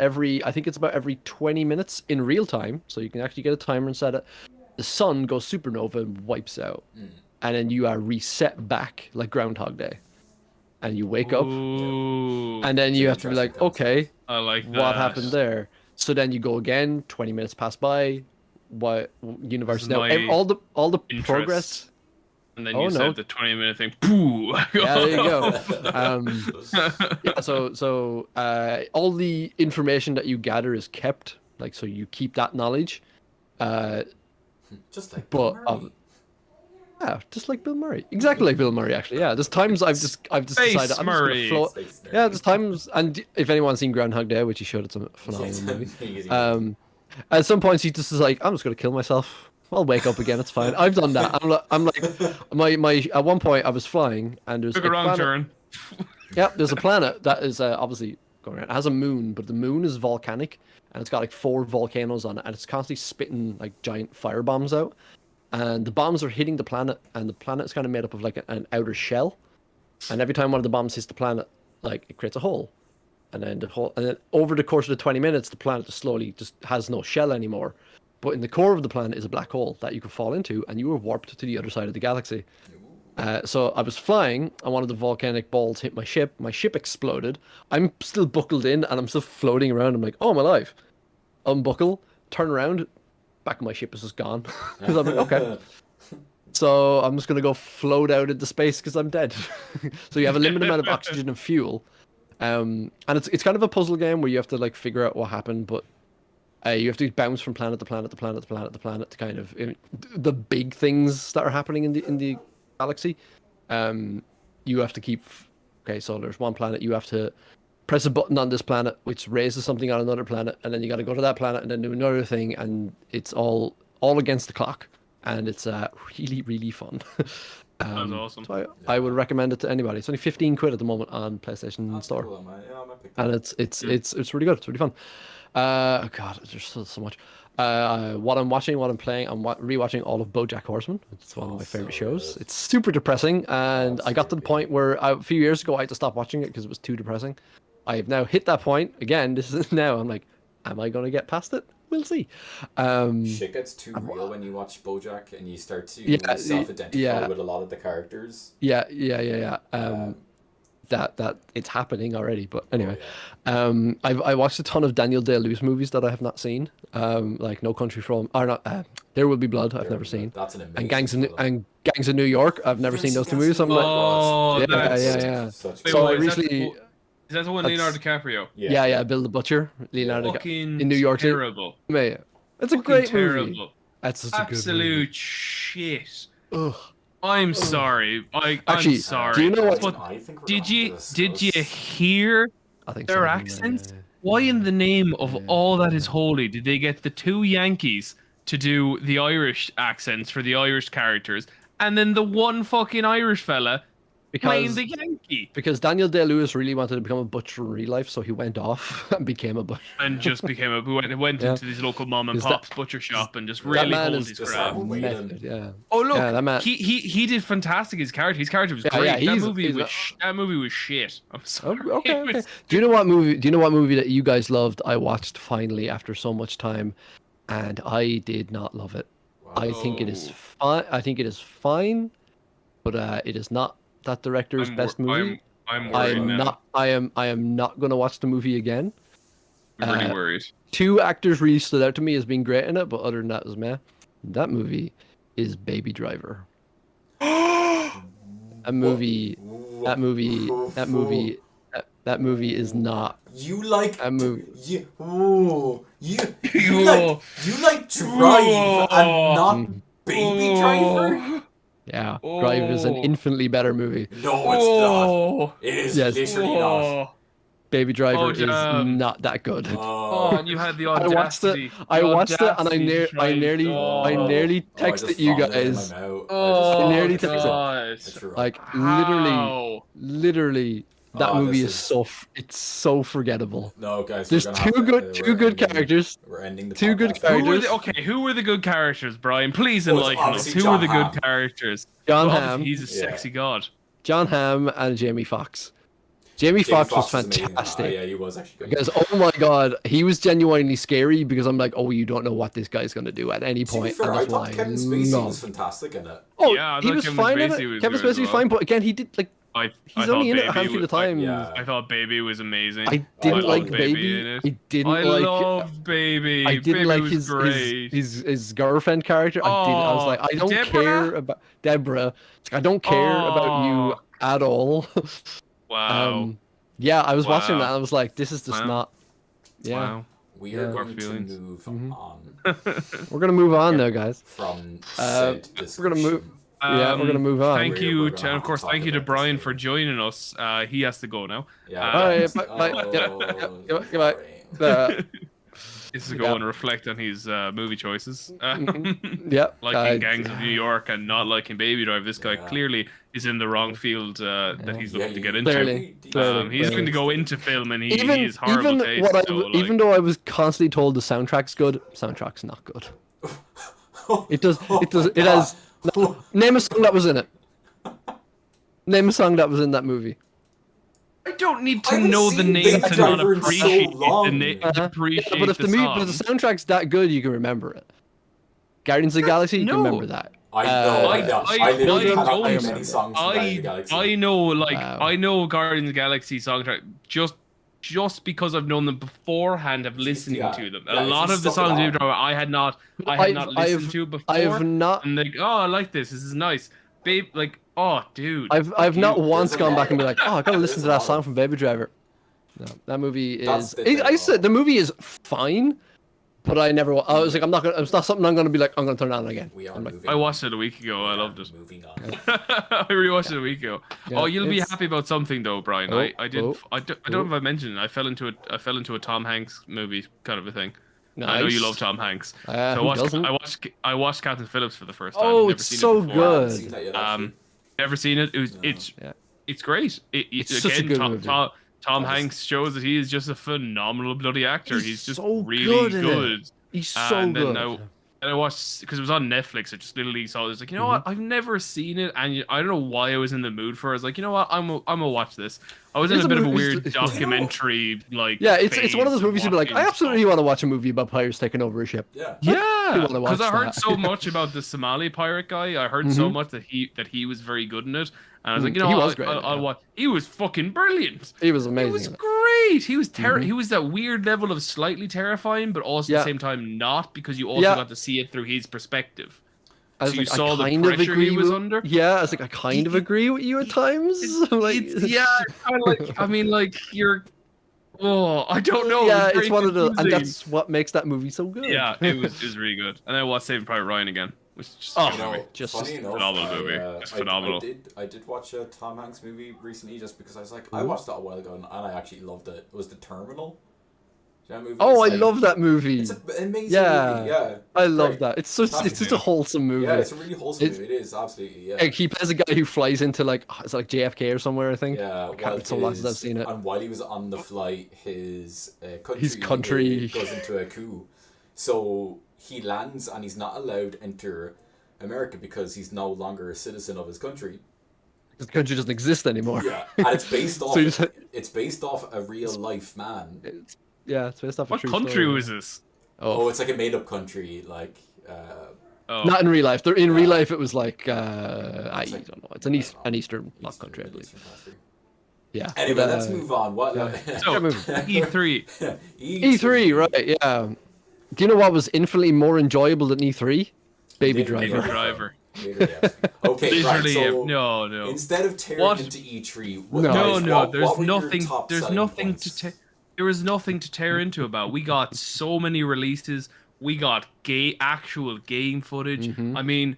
think it's about every 20 minutes in real time, so you can actually get a timer and set it. The sun goes supernova and wipes out, and then you are reset back like Groundhog Day, and you wake up, Ooh, and then It's you an have to be interesting like, concept. okay, I like that. what happened there? So then you go again. 20 minutes pass by. What universe This is now? my All the interest. progress. And then Oh, you no. said the 20-minute thing. Pooh. Yeah, there you go. Yeah, so all the information that you gather is kept. Like, so you keep that knowledge. Just like But Bill Murray. Yeah, just like Bill Murray. Exactly like Bill Murray, actually. Yeah, there's times I've just Space decided I'm Murray. just gonna float. Space Murray. Yeah, there's times, and if anyone's seen Groundhog Day, which you should, it's a phenomenal movie. Amazing. At some points he just is like, I'm just gonna kill myself. I'll wake up again. It's fine. I've done that. I'm like, my at one point I was flying and there's Took a a wrong planet. turn. Yeah, there's a planet that is obviously going around. It has a moon, but the moon is volcanic and it's got like 4 volcanoes on it, and it's constantly spitting like giant fire bombs out. And the bombs are hitting the planet, and the planet is kind of made up of like an outer shell. And every time one of the bombs hits the planet, like it creates a hole. And then over the course of the 20 minutes, the planet just slowly just has no shell anymore. But in the core of the planet is a black hole that you could fall into, and you were warped to the other side of the galaxy. So I was flying, and one of the volcanic balls hit my ship. My ship exploded. I'm still buckled in, and I'm still floating around. I'm like, oh, I'm alive. Unbuckle, turn around, back of my ship is just gone. Because I'm like, okay. So I'm just gonna go float out into space because I'm dead. So you have a limited amount of oxygen and fuel, and it's kind of a puzzle game where you have to like figure out what happened, but you have to bounce from planet to planet to planet to planet to planet to kind of the big things that are happening in the galaxy. You have to keep. Okay, so there's one planet you have to press a button on this planet which raises something on another planet, and then you got to go to that planet and then do another thing, and it's all against the clock. And it's really, really fun. Sounds awesome. So I would recommend it to anybody. It's only 15 quid at the moment on PlayStation Store, Cool, I might pick that and up. it's really good. It's really fun. Oh God, there's so much. What I'm watching, what I'm playing, I'm rewatching all of BoJack Horseman. It's one of my favorite so shows. good. It's super depressing, and I got to the point where a few years ago I had to stop watching it because it was too depressing. I have now hit that point again. This is now. I'm like, am I going to get past it? We'll see. Shit gets too real when you watch BoJack and you start to Yeah, self-identify yeah. with a lot of the characters. Yeah. That it's happening already. But anyway, Oh, I watched a ton of Daniel Day-Lewis movies that I have not seen. Like No Country for Old, or not. There Will Be Blood. I've never seen. That's an amazing And film. Gangs of New York. I've never seen those two movies. So I'm like, Oh, yeah, that's... yeah. Such Wait, So what, I is that recently. the- Is that the one That's- Leonardo DiCaprio? Yeah. Bill the Butcher, Leonardo Fucking in New York City. terrible. Yeah. It's a Fucking great terrible. movie. That's such a good movie. Absolute shit. Ugh. I'm sorry. I'm Actually, sorry. do you know what- But I think we're did gonna you have to did you discuss- hear I think their so, accents? yeah. Why in the name of Yeah. all that is holy did they get the 2 Yankees to do the Irish accents for the Irish characters, and then the one fucking Irish fella playing Because the Yankee because Daniel Day-Lewis really wanted to become a butcher in real life, so he went off and became a butcher. and just became went Yeah. into this local mom and Is that- pop's butcher shop and just that really man honed is his just craft. like- Method, yeah. Oh look, Yeah, that man- he did fantastic. His character was Yeah, great. yeah, that he's- movie he's was a- that movie was shit. I'm Oh, sorry. okay, It okay. was- Do you know what movie that you guys loved? I watched finally after so much time, and I did not love it. I think it is fine. I think it is fine, but it is not that director's best movie. I'm worried now. I am not gonna watch the movie again. I'm really uh, worried. 2 actors really stood out to me as being great in it, but other than that, it was meh. That movie is Baby Driver. That movie is not. You like That movie. You like Drive and not Baby Driver? Yeah, Drive is an Oh. infinitely better movie. No, it's not. It is Yes. literally not. Baby Driver is damn. not that good. Oh, and you had the I watched audacity. it. I watched it, and I audacity to try and- nearly I texted just you vomited in my guys. mouth. Oh, I nearly just- texted- God. It's right. Like How? literally, that Oh, movie this is it's so forgettable. No, guys. There's we're gonna have two to- good we're characters. We're ending the Two good podcast. characters. Who were the good characters, Brian? Please Oh, it's enlighten us. obviously Who were John the Hamm. good characters? John Well, Hamm, obviously he's a Yeah. sexy god. John Hamm, and Jamie Foxx. Jamie Foxx was amazing. fantastic. Yeah, he was actually good. Because oh my god, he was genuinely scary because I'm like, oh, you don't know what this guy's gonna do at any To be point. fair, and I that's thought why Kevin Spacey love- was fantastic in it. Oh, Yeah, I he thought was Kevin fine in Spacey it. was Kevin good as Spacey was well. fine, but again, he did like I he's thought only in it a Baby handful of times. yeah. I thought Baby was amazing. I didn't loved like Baby Baby. in it. I didn't I like. love Baby. I didn't Baby like was his great. his girlfriend character. I didn't. I was like, I don't Deborah? care about Deborah. It's like, I don't care about you at all. Wow. Yeah, I was watching Wow. that and I was like, this is just Wow. not. Yeah, Wow. We Yeah. are Our going to feelings. move Mhm. on we're gonna move on now, guys. from Uh, said we're gonna move- discussion. Yeah, we're gonna move on. Thank We're you gonna to, have and of to course, talk thank you to about this Brian later. for joining us. He has to go now. Yeah. Bye, that's- bye, bye. oh, Goodbye. boring. Is to go and reflect on his movie choices. Yeah. Liking Gangs of New York and not liking Baby Driver. This guy Yeah. clearly is in the wrong field that he's looking to get into. Clearly. He's looking to go into film, and he is horrible even taste. So, like, even though I was constantly told the soundtrack's good, soundtrack's not good. It has. No, name a song that was in it. Name a song that was in that movie. I don't need I to haven't know the seen names Baby and not Driver in so appreciate long. appreciate Yeah, but if the the song. soundtrack's that good, you can remember it. Guardians of the Galaxy, you can No. remember that. I know. I- I literally I cannot don't name remember. any songs from Guardians of the Galaxy. I know, like, Wow. I know Guardians of the Galaxy soundtrack just because I've known them beforehand, of listening Yeah. to them. Yeah, A lot he's of the stuck it songs on. you've done, I had not listened to before. I have not. And like, oh, I like this. This is nice, babe. Like, oh, dude. I've not you. once There's a gone lot back and be of- like, oh, I gotta listen there's to a that lot song of- from Baby Driver. No, that movie That's is. the thing, I said the though. movie is fine, but I never. I was like, I'm not gonna. It's not something I'm gonna be like. I'm gonna turn it on again. We are I'm like, moving. I watched it a week ago. I We are loved it. Moving on. I rewatched it a week ago. Yeah, Oh, you'll be it's- happy about something though, Brian. Oh, I did. oh, I don't know if I mentioned it. I fell into a Tom Hanks movie kind of a thing. nice. I know you love Tom Hanks. So I who watched, doesn't? I watched Captain Phillips for the first time. Oh, Never it's seen it so before. I haven't good. seen that yet, actually. Never seen it. No. Yeah. It's great. It's Again, such a good movie. Tom Nice. Hanks shows that he is just a phenomenal bloody actor. He's just so really good in it. good. He's so And then good. And I watched, because it was on Netflix. I just literally saw it. I was like, you know what? Mm-hmm. I've never seen it, and I don't know why I was in the mood for it. I was like, you know what? I'm gonna watch this. I was in It's a a bit of a movie- weird it's- documentary, like. Yeah, it's one of those phase movies you'd be like, I watching absolutely stuff. want to watch a movie about pirates taking over a ship. Yeah. Yeah, wanna watch because I heard that. so much about the Somali pirate guy. I heard so Mhm. much that he was very good in it, and I was like, you Mm, know, he was I'll, great, I'll yeah. watch. He was fucking brilliant. He was He amazing. was in it. great. He was Mhm. He was that weird level of slightly terrifying, but also at Yeah. the same time not, because you also Yeah. got to see it through his perspective. I was So you like, saw I the kind of pressure he agree was with, under? Yeah, I was like, I kind of agree with you at times. Like, Yeah, kind of like. I mean, like you're. Oh, I don't know. yeah, very it's one of the, and confusing. that's what makes that movie so good. Yeah, it was really good. And then I watched Saving Private Ryan again, which is just Oh, You know, just funny enough, phenomenal movie. It's phenomenal. I did watch a Tom Hanks movie recently just because I was like, I Mhm. watched that a while ago and I actually loved it. It was The Terminal. Do you know that movie? Oh, I It's like- love that movie. It's an amazing Yeah. movie. Yeah. I love Great. that. It's such a wholesome movie. Yeah, it's a really wholesome It's- movie. It is absolutely. Yeah. Like, he plays a guy who flies into like it's like JFK or somewhere, I think. Yeah, can't- it's so long since I've seen it. And while he was on the flight, his country, His country- goes into a coup. So he lands and he's not allowed to enter America because he's no longer a citizen of his country. The country doesn't exist anymore. Yeah, and it's based off. So you just- It's based off a real life man. It's based off a What true country story. was this? Oh, Oh, it's like a made up country, like. Oh, not in real life. In real Yeah. life, it was like I It's like- don't know. It's an Eastern bloc country, I believe. Eastern country. Yeah. Anyway, but, let's move on. What? So Yeah, moving. E3. E3, right? Yeah. Do you know what was infinitely more enjoyable than E3? Baby Baby Baby Driver. Driver. Okay, right. Literally, So no, no. instead of tearing What? into E3, No. No, no, what there's were your nothing. top There's selling nothing points? to tear. There was nothing to tear into about. We got so many releases. We got actual game footage. Mhm. I mean,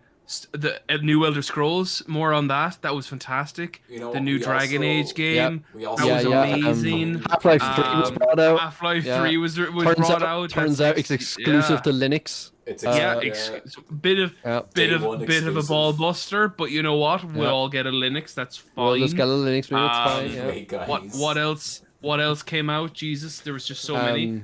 the new Elder Scrolls. More on that. That was fantastic. You know, The new we Dragon also- Age game. We also That was amazing. Half-Life 3 was brought out. Half-Life Yeah. 3 was Turns brought out, out. turns That's out it's exclusive yeah. to Linux. It's Yeah, exactly bit of Yeah. Day one bit of a exclusive. ball buster, but you know what? We'll Yeah. all get a Linux. That's fine. Well, let's get a Linux movie. It's fine. Um, Yeah. Wait, guys. What else? What else came out? Jesus, there was just so many.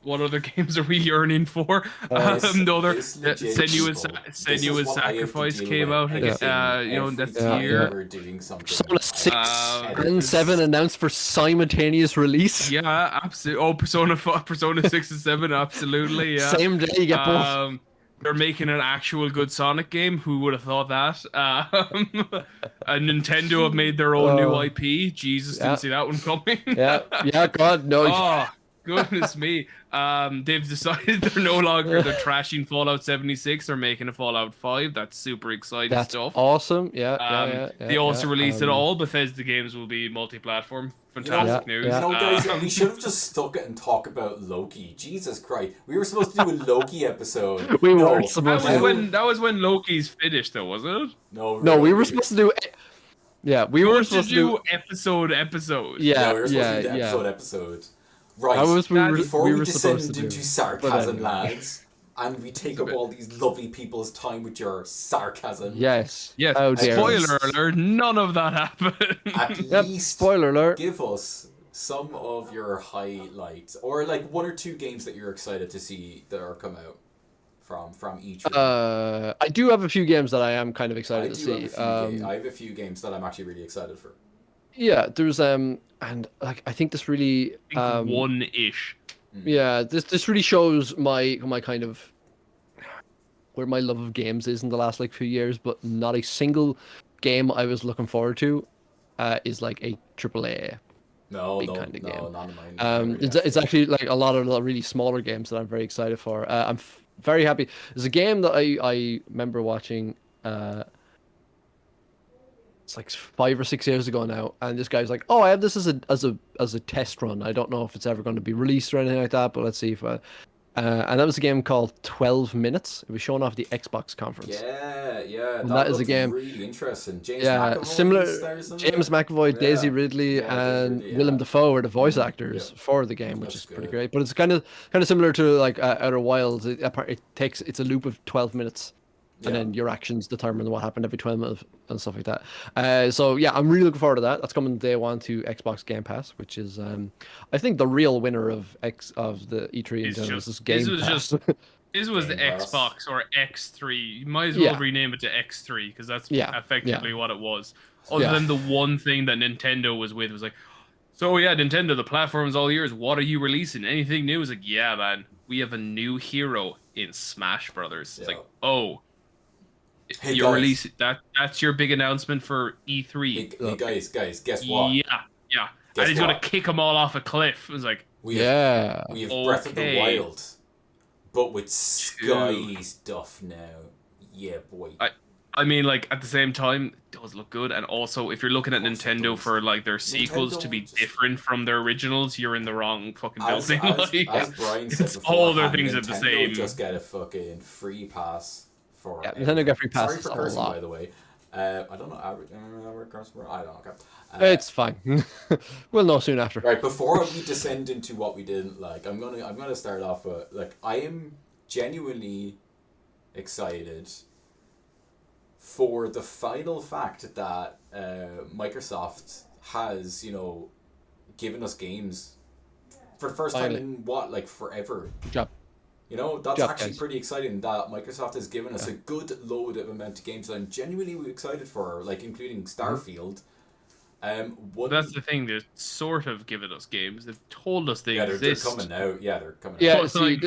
What other games are we yearning for? The other this legit Senua's people. This is Senua's what I have to Sacrifice deal came with out. everything, You know, that's Yeah. every here. time we're doing something. Persona 6 Uh, and 7 announced for simultaneous release. Yeah, absolutely. Oh, Persona 6 and 7, absolutely. Yeah. Same day you get both. They're making an actual good Sonic game. Who would have thought that? And Nintendo have made their own new Oh. IP. Jesus, Yeah. didn't see that one coming. Yeah, God, no. Oh, Goodness me. They've decided they're no longer they're trashing Fallout 76. They're making a Fallout 5. That's super exciting That's stuff. awesome. Yeah. They also released that all Bethesda games will be multi-platform. Fantastic Yeah, news. yeah. You know, guys, we should have just stuck it and talk about Loki. Jesus Christ, we were supposed to do a Loki episode. We No, weren't supposed to. That was when Loki's finished, though, wasn't it? No, No, we were really. supposed to do. Yeah, we were supposed to do. episode. Yeah, Yeah, we were supposed to do the yeah. episode. Right. I was. Before we, supposed descend to do. into But sarcasm, anyway. lads, and we take up all these lovely people's time with your sarcasm. Yes. Yes. How dare you. Spoiler alert, none of that happened. At Yep. least Spoiler alert. give us some of your highlights, or like one or two games that you're excited to see that are come out from each. I do have a few games that I am kind of I excited to do have a see. few I have a few games that I'm actually really excited for. Yeah, there's and like I think this really One-ish. yeah, this really shows my kind of where my love of games is in the last like few years, but not a single game I was looking forward to is like a AAA. No, Big no, kind of no, game. none of mine. It's actually like a lot of the really smaller games that I'm very excited for. I'm very happy. There's a game that I remember watching. It's like 5 or 6 years ago now, and this guy's like, "Oh, I have this as a test run. I don't know if it's ever going to be released or anything like that, but let's see if." And that was a game called 12 Minutes. It was shown off at the Xbox conference. Yeah. And that is a looked game- really interesting. James Yeah, McAvoy similar. stars in James it. McAvoy, Daisy Yeah. Ridley, Yeah, Daisy and Ridley, Willem yeah. Dafoe were the voice actors Yeah. for the game, which That's is pretty good. great. But it's kind of similar to like Outer Wilds. It's a loop of 12 minutes, and Yeah. then your actions determine what happened every 12 minutes and stuff like that. So yeah, I'm really looking forward to that. That's coming day one to Xbox Game Pass, which is I think the real winner of the E3 in It's general just- is this Game this was Pass. just- This was the Game Pass. Xbox or X3. You might as well Yeah. rename it to X3 because that's Yeah, effectively what it was. Other Yeah. than the one thing that Nintendo was with was like, so yeah, Nintendo, the platforms all years. What are you releasing? Anything new? It's like, yeah, man, we have a new hero in Smash Brothers. It's Yeah. like, oh, Hey, you're guys. releasing that. That's your big announcement for E3. Hey, guys, guess what? Yeah. Guess And he's gonna what? kick them all off a cliff. It was like, We have, Yeah. we have Breath of the Okay. Wild, but with Sky stuff now. Yeah, boy. I mean, like at the same time, it does look good, and also if you're looking at Of course it Nintendo does. for like their sequels to be Nintendo just- different from their originals, you're in the wrong fucking As, building. Like, as Brian said it's before, all their had things are the Nintendo same. Just get a fucking free pass for. Yeah, everything. Nintendo get free Sorry passes for a cursing, lot. by the way. I don't know. I don't know. Okay. It's fine. We'll know soon after. Right, before we descend into what we didn't like, I'm gonna start off with like I am genuinely excited for the final fact that Microsoft has, given us games for the first time Finally. in what, like forever. Job. That's Job, actually guys. pretty exciting that Microsoft has given us a good load of amount of games that I'm genuinely excited for, like including Starfield. One, That's the thing. They're sort of giving us games. They've told us they yeah, they're exist. coming out. Yeah, they're coming Yeah, out. It's see,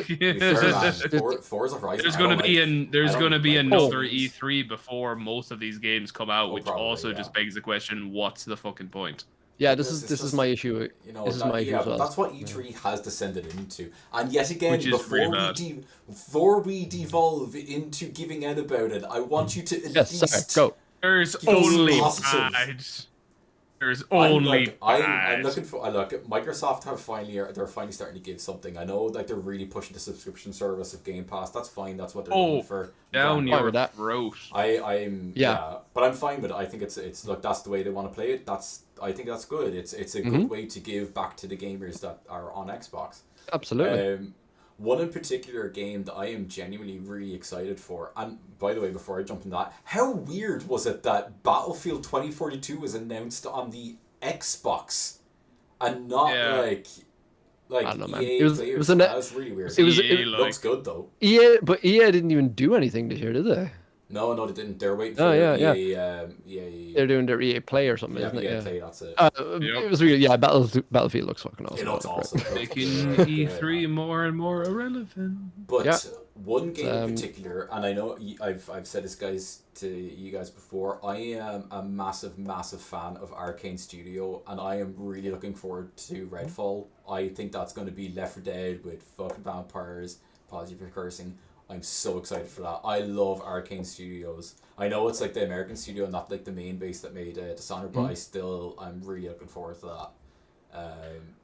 like, Forza Horizon. there's I gonna don't be like- there's I don't gonna be like another those games. E3 before most of these games come out, Oh, which probably, also yeah. just begs the question: what's the fucking point? Yeah, Because this it's is just- my issue. This is my issue as but well. that's what E3 has descended into. And yet again, Which is before really we bad. before we devolve into giving out about it, I want you to at Yes, least sorry, go. There's Give us only positive. bad. There's I'm only like- I'm bad. looking for. Microsoft they're finally starting to give something. I know, like they're really pushing the subscription service of Game Pass. That's fine. That's what they're Oh, looking for. down Grand- Fine your with that. throat. I'm Yeah. but I'm fine with it. I think it's look, that's the way they want to play it. I think that's good. It's a Mm-hmm. good way to give back to the gamers that are on Xbox. Absolutely. One in particular game that I am genuinely really excited for, and by the way, before I jump into that, how weird was it that Battlefield 2042 was announced on the Xbox and not Yeah. like I don't know, man. EA It was- players? it was a That was really weird. It was- EA, it like, Looks good though. But EA didn't even do anything this year, did they? No, they didn't. They're waiting for Oh, yeah, EA. They're doing their EA Play or something, Yeah, isn't it? EA Yeah. Play. That's it. Yep. It was really, yeah. Battlefield looks fucking awesome. It looks awesome. Making E3 more and more irrelevant. But Yeah. One game in Um, particular, and I know I've said this guys to you guys before. I am a massive fan of Arcane Studio, and I am really looking forward to Redfall. I think that's going to be Left 4 Dead with fucking vampires. Apology for cursing. I'm so excited for that. I love Arcane Studios. I know it's like the American studio, not like the main base that made Dishonored, but I'm really looking forward to that.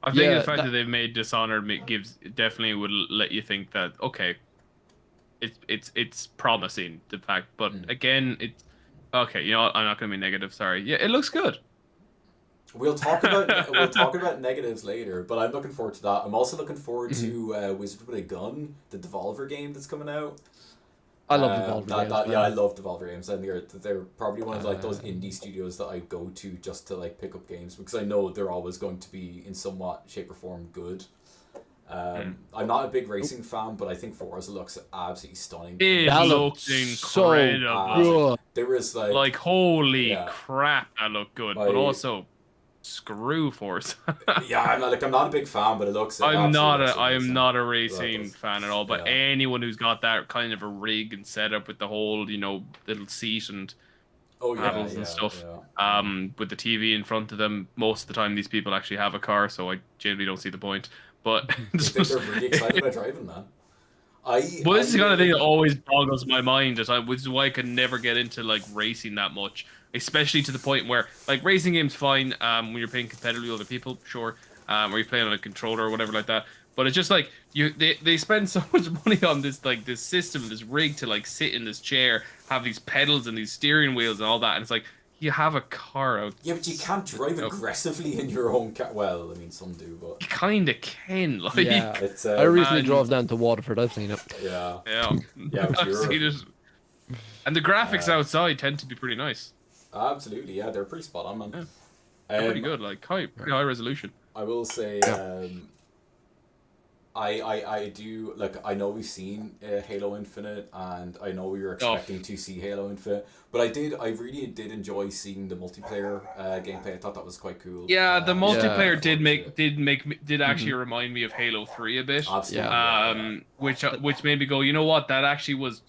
I think Yeah, the fact that- that they've made Dishonored gives definitely would let you think that okay, it's promising the fact, but again it's okay. You know what? I'm not gonna be negative. Sorry. Yeah, it looks good. We'll talk about negatives later, but I'm looking forward to that. I'm also looking forward to Wizard with a Gun, the Devolver game that's coming out. I love Devolver games. Yeah, I love Devolver games, and they're probably one of like those indie studios that I go to just to like pick up games because I know they're always going to be in somewhat shape or form good. I'm not a big racing fan, but I think Forza looks absolutely stunning. It That looks looks so incredible. good. There was Like holy Yeah. crap, that looked good, but also screw Forza. yeah, I'm not a big fan, but it looks. I'm not amazing. a racing does. fan at all, but Yeah. anyone who's got that kind of a rig and setup with the whole, little seat and paddles and stuff, with the TV in front of them, most of the time these people actually have a car, so I generally don't see the point. But I think they're really excited about driving, man. Well, this is the kind of thing that always boggles my mind, which is why I can never get into like racing that much, especially to the point where like racing games fine when you're playing competitively with other people, sure, or you're playing on a controller or whatever like that. But it's just like they spend so much money on this system, this rig to like sit in this chair, have these pedals and these steering wheels and all that, and it's like you have a car out. Yeah, but you can't drive aggressively in your own car. Well, I mean, some do, but You kind of can, like. Yeah. it's. I recently man. drove down to Waterford. I've seen it. Yeah. Yeah, Yeah, but I've you're- seen it. And the graphics outside tend to be pretty nice. Absolutely, yeah, they're pretty spot on, man. Yeah. They're pretty good, like pretty high resolution. I will say, I do like. I know we've seen Halo Infinite, and I know we were expecting to see Halo Infinite, but I really did enjoy seeing the multiplayer gameplay. I thought that was quite cool. Yeah, the multiplayer Yeah. did actually remind me of Halo 3 a bit. Absolutely. Which made me go, you know what? That actually was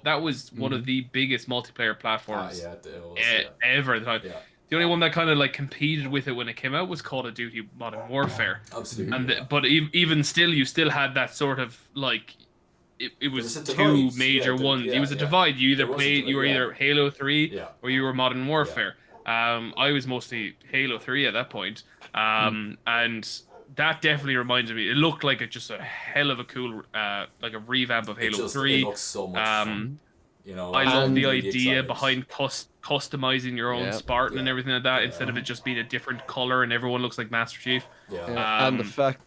that was one of the biggest multiplayer platforms it was, ever at the time. Yeah. The only one that kind of like competed with it when it came out was Call of Duty Modern Warfare. Absolutely. And but even still, you still had that sort of like it was a two divide. major ones. It was a divide. You either you were either Halo 3 or you were Modern Warfare. I was mostly Halo 3 at that point. And that definitely reminded me. It looked like just a hell of a cool like a revamp of Halo 3. It looks so much fun. I love the really idea excited. behind customizing your own Spartan and everything like that, instead of it just being a different color and everyone looks like Master Chief. Yeah. And the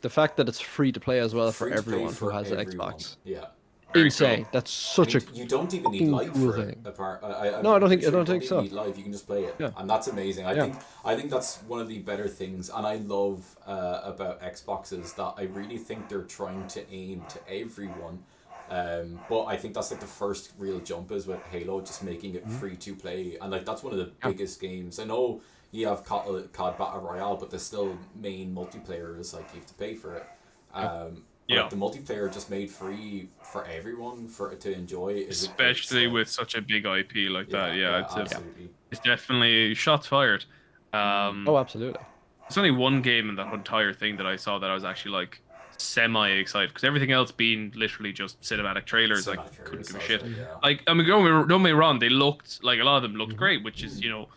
fact that it's free to play as well for Free to play everyone for who has an everyone. Xbox. Yeah. Very Insane. cool. That's such a You don't even need fucking live cool for it. thing. No, I don't think you so. Need live. You can just play it, Yeah. and that's amazing. Yeah. I think that's one of the better things, and I love about Xbox is that I really think they're trying to aim to everyone. But I think that's like the first real jump is with Halo, just making it free to play, and like that's one of the biggest games. I know you have COD Battle Royale, but the still main multiplayer is like you have to pay for it. But the multiplayer just made free for everyone to enjoy, especially with such a big IP like that. Yeah, absolutely. It's definitely shots fired. Oh, absolutely. There's only one game in that entire thing that I saw that I was actually like semi-excited, because everything else being literally just cinematic trailers, like couldn't give a shit. Like, I mean, don't get me wrong, they looked like a lot of them looked great, which is the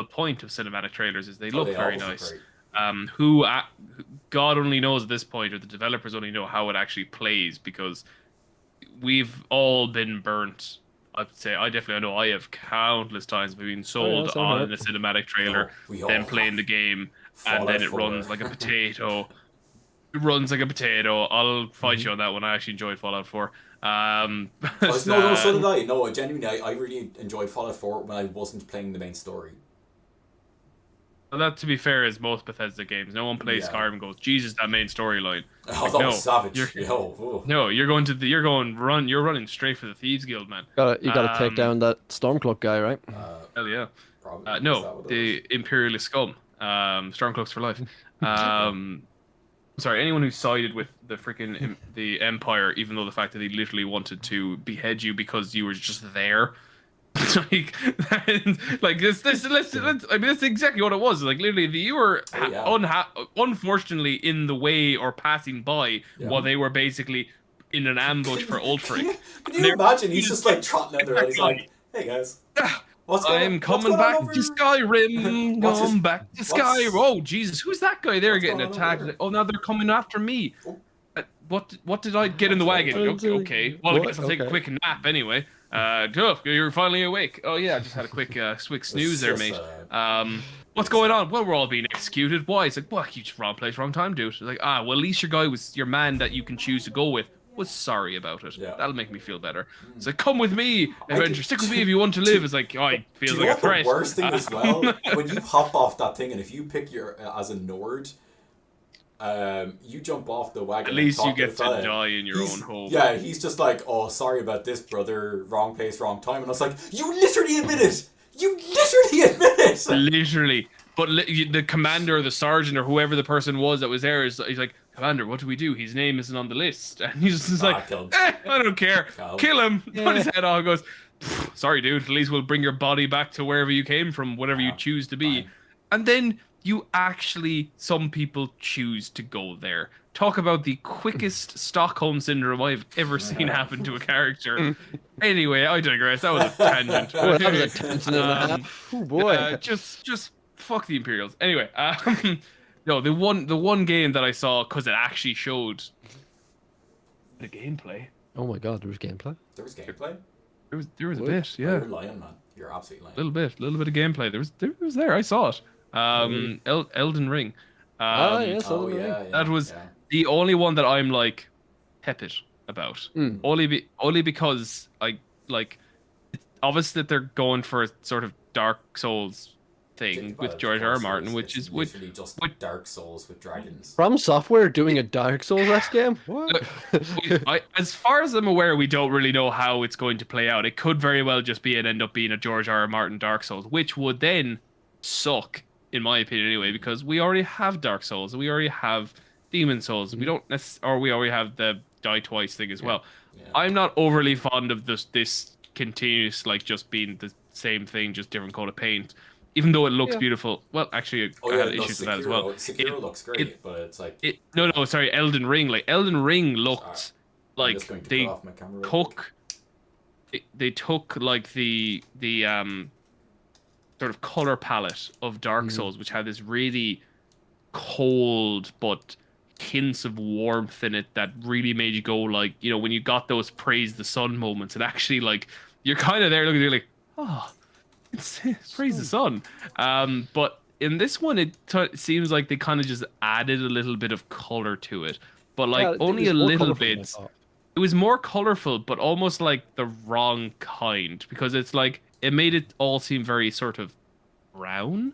point of cinematic trailers is they look very nice. God only knows at this point, or the developers only know how it actually plays, because we've all been burnt. I'd say I know I have countless times being sold on a cinematic trailer, then playing the game, and then it runs like a potato. It runs like a potato. I'll fight you on that one. I actually enjoyed Fallout 4. No, so did I. No, genuinely, I really enjoyed Fallout 4 when I wasn't playing the main story. Well, that, to be fair, is most Bethesda games. No one plays Skyrim and goes, Jesus, that main storyline. Oh, that was savage. No, you're running straight for the Thieves Guild, man. You gotta take down that Stormcloak guy, right? Hell yeah. Probably. No, the Imperialist scum. Stormcloaks for life. sorry, anyone who sided with the freaking the Empire, even though the fact that they literally wanted to behead you because you were just there. like, like let's I mean, that's exactly what it was. Like, literally, you were unfortunately in the way or passing by while they were basically in an ambush for Ulfric. Can you imagine? He's just like trotting out there, and he's like, "Hey guys, what's going on? I'm coming back to Skyrim. Come back to Skyrim. Oh Jesus, who's that guy there getting attacked? Like, oh, now they're coming after me. What did I get in the wagon? Okay. Well, I guess I'll take a quick nap anyway. You're finally awake. Oh yeah, I just had a quick snooze there, mate. What's going on? Well, we're all being executed. Why? It's like, well, you just wrong place, wrong time, dude. It's like, well, at least your man that you can choose to go with was sorry about it. Yeah. That'll make me feel better. It's like, come with me, adventure. Stick with me if you want to live. It's like, it feels like a threat. The worst thing as well, when you hop off that thing, and if you pick as a Nord, you jump off the wagon. At least you get to die in your own home. Yeah, he's just like, oh, sorry about this, brother. Wrong place, wrong time. And I was like, you literally admit it. You literally admit it. Literally. But the commander or the sergeant or whoever the person was that was there he's like, Commander, what do we do? His name isn't on the list. And he's just like, I don't care. Kill him. Yeah. Put his head off. Goes, sorry, dude. At least we'll bring your body back to wherever you came from, whatever you choose to be. Fine. And then some people choose to go there. Talk about the quickest Stockholm syndrome I've ever seen happen to a character. Anyway, I digress. That was a tangent. That was a tangent and a half. Oh boy. Just fuck the Imperials. Anyway, no, the one game that I saw, because it actually showed the gameplay. Oh my god, there was gameplay? There was gameplay? There was a bit, yeah. You're lying, man. You're absolutely lying. Little bit of gameplay. There was there. I saw it. Elden Ring. Yes, Elden Ring. Yeah, that was the only one that I'm like tepid about. Only because it's obvious that they're going for a sort of Dark Souls thing with George R. R. Martin, which is literally just Dark Souls with dragons. From Software doing a Dark Souls-esque game? What? As far as I'm aware, we don't really know how it's going to play out. It could very well just end up being a George R. R. Martin Dark Souls, which would then suck, in my opinion, anyway, because we already have Dark Souls and we already have Demon Souls. We don't we already have the Die Twice thing as well. Yeah. I'm not overly fond of this continuous, like, just being the same thing, just different coat of paint. Even though it looks beautiful. Well, actually, I had issues with that as well. Sekiro looks great, but it's like... Sorry, Elden Ring. Like, Elden Ring looked like they took like the sort of color palette of Dark Souls, which had this really cold but hints of warmth in it that really made you go, like, you know, when you got those praise the sun moments, and actually, like, you're kind of there looking, you're like, oh, it's praise the sun. But in this one, it seems like they kind of just added a little bit of color to it, but like only a little bit. It was more colorful, but almost like the wrong kind, because it's like it made it all seem very sort of brown.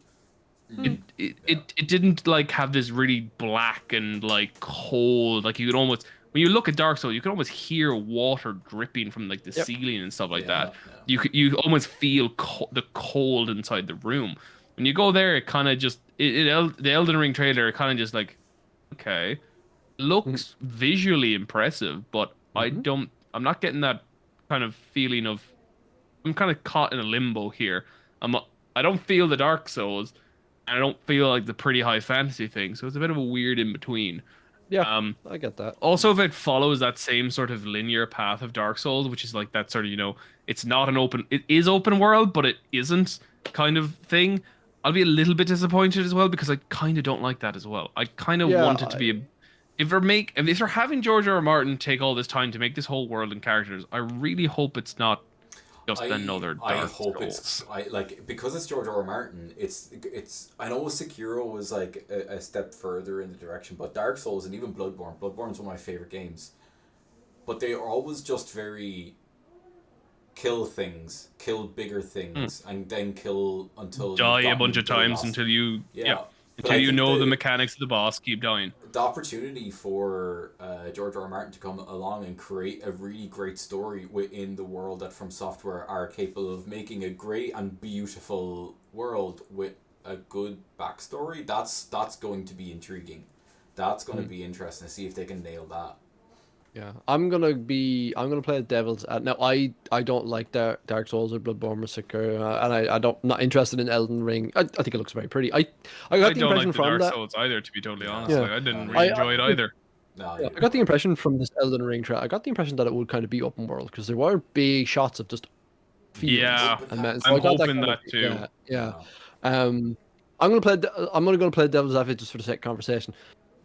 It didn't like have this really black and like cold, like you could almost, when you look at Dark Souls, you can almost hear water dripping from like the ceiling and stuff like that. Yeah. You almost feel the cold inside the room. When you go there, it kind of just the Elden Ring trailer kind of just like, okay, looks visually impressive, but I'm not getting that kind of feeling of, I'm kind of caught in a limbo here. I don't feel the Dark Souls, and I don't feel like the pretty high fantasy thing, so it's a bit of a weird in between. Yeah, I get that. Also, if it follows that same sort of linear path of Dark Souls, which is like that sort of, you know, it's not an open, it is open world, but it isn't kind of thing, I'll be a little bit disappointed as well, because I kind of don't like that as well. I kind of want it to be if they're having George R. R. Martin take all this time to make this whole world and characters, I really hope it's not just another Dark Souls. Because it's George R. R. Martin, it's I know Sekiro was like a step further in the direction, but Dark Souls and even Bloodborne's one of my favorite games, but they are always just very kill bigger things, and then kill until die a bunch of times until you until you know the mechanics of the boss, keep dying. The opportunity for George R. R. Martin to come along and create a really great story within the world that From Software are capable of making a great and beautiful world with a good backstory, that's going to be intriguing. That's going to be interesting to see if they can nail that. Yeah, I'm gonna play Devil's. Now I don't like Dark Souls or Bloodborne or Sekiro, and I don't not interested in Elden Ring. I think it looks very pretty. I got I the don't impression like the from Dark that. Souls either, to be totally honest. Yeah. Like, I didn't I- really enjoy it either. No, Yeah, I got the impression from this Elden Ring trailer. I got the impression that it would kind of be open world because there were big shots of just fields Yeah, and mountains. I'm I got hoping kind that of- too. Yeah. I'm gonna play. I'm gonna go play Devil's Advocate just for the sake of conversation.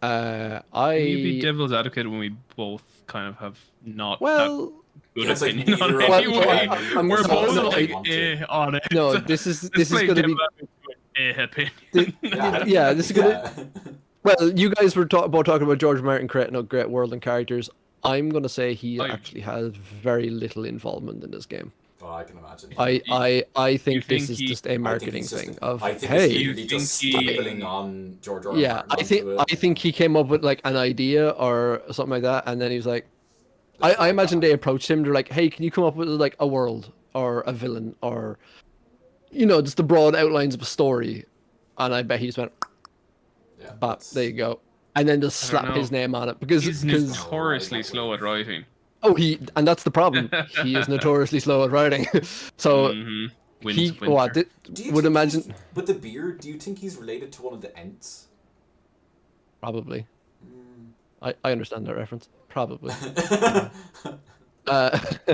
Can you be I devil's advocate when we both kind of have not well. that good It's like opinion on neither it of us anyway? want- I'm We're so- both no, like want to. on it. No, this is Let's play gonna be. devil's advocate with opinion. Yeah, this is gonna. Yeah. Well, you guys were both talking about George Martin creating a great world and characters. I'm gonna say he I- actually has very little involvement in this game. Oh, I can imagine. I think think this is he- just a I think marketing it's just- thing of I think hey, it's You literally just think he- stifling on George R. R. yeah, Martin I think onto it. I think he came up with like an idea or something like that, and then he was like, I imagine they approached him. They're like, hey, can you come up with like a world or a villain or, just the broad outlines of a story, and I bet he just went, Yeah, bap, that's- there you go, and then just I don't slap his know. name on it because He's notoriously slow at writing. and that's the problem. He is notoriously slow at writing. So Mhm. Wins he winter. what Do you would think imagine he's- With the beard, do you think he's related to one of the Ents? probably. Mm. I understand that reference. Probably. What-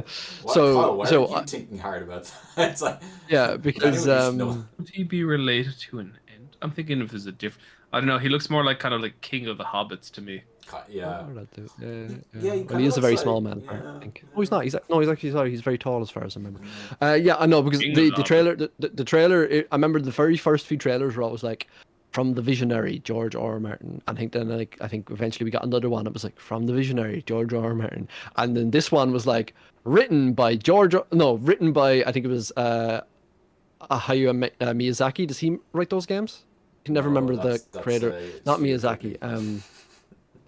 So Kyle, why so are you thinking hard about that? It's like, yeah, because Anyways, no. Would he be related to an Ent? I'm thinking if there's a different. I don't know. He looks more like kind of like King of the Hobbits to me. yeah. What would I do? Yeah, Yeah, he Well, kinda he is a very looks small like- man. yeah. I think. Oh, he's not. He's actually sorry. He's very tall as far as I remember. Yeah, I know because King the of the trailer, the trailer. I remember the very first few trailers were always like from the visionary George R. R. Martin. I think then I think eventually we got another one. It was like from the visionary George R. R. Martin, and then this one was like written by written by I think it was Hayao Miyazaki. Does he write those games? I can never No, remember the that's, creator. Not Studio Miyazaki.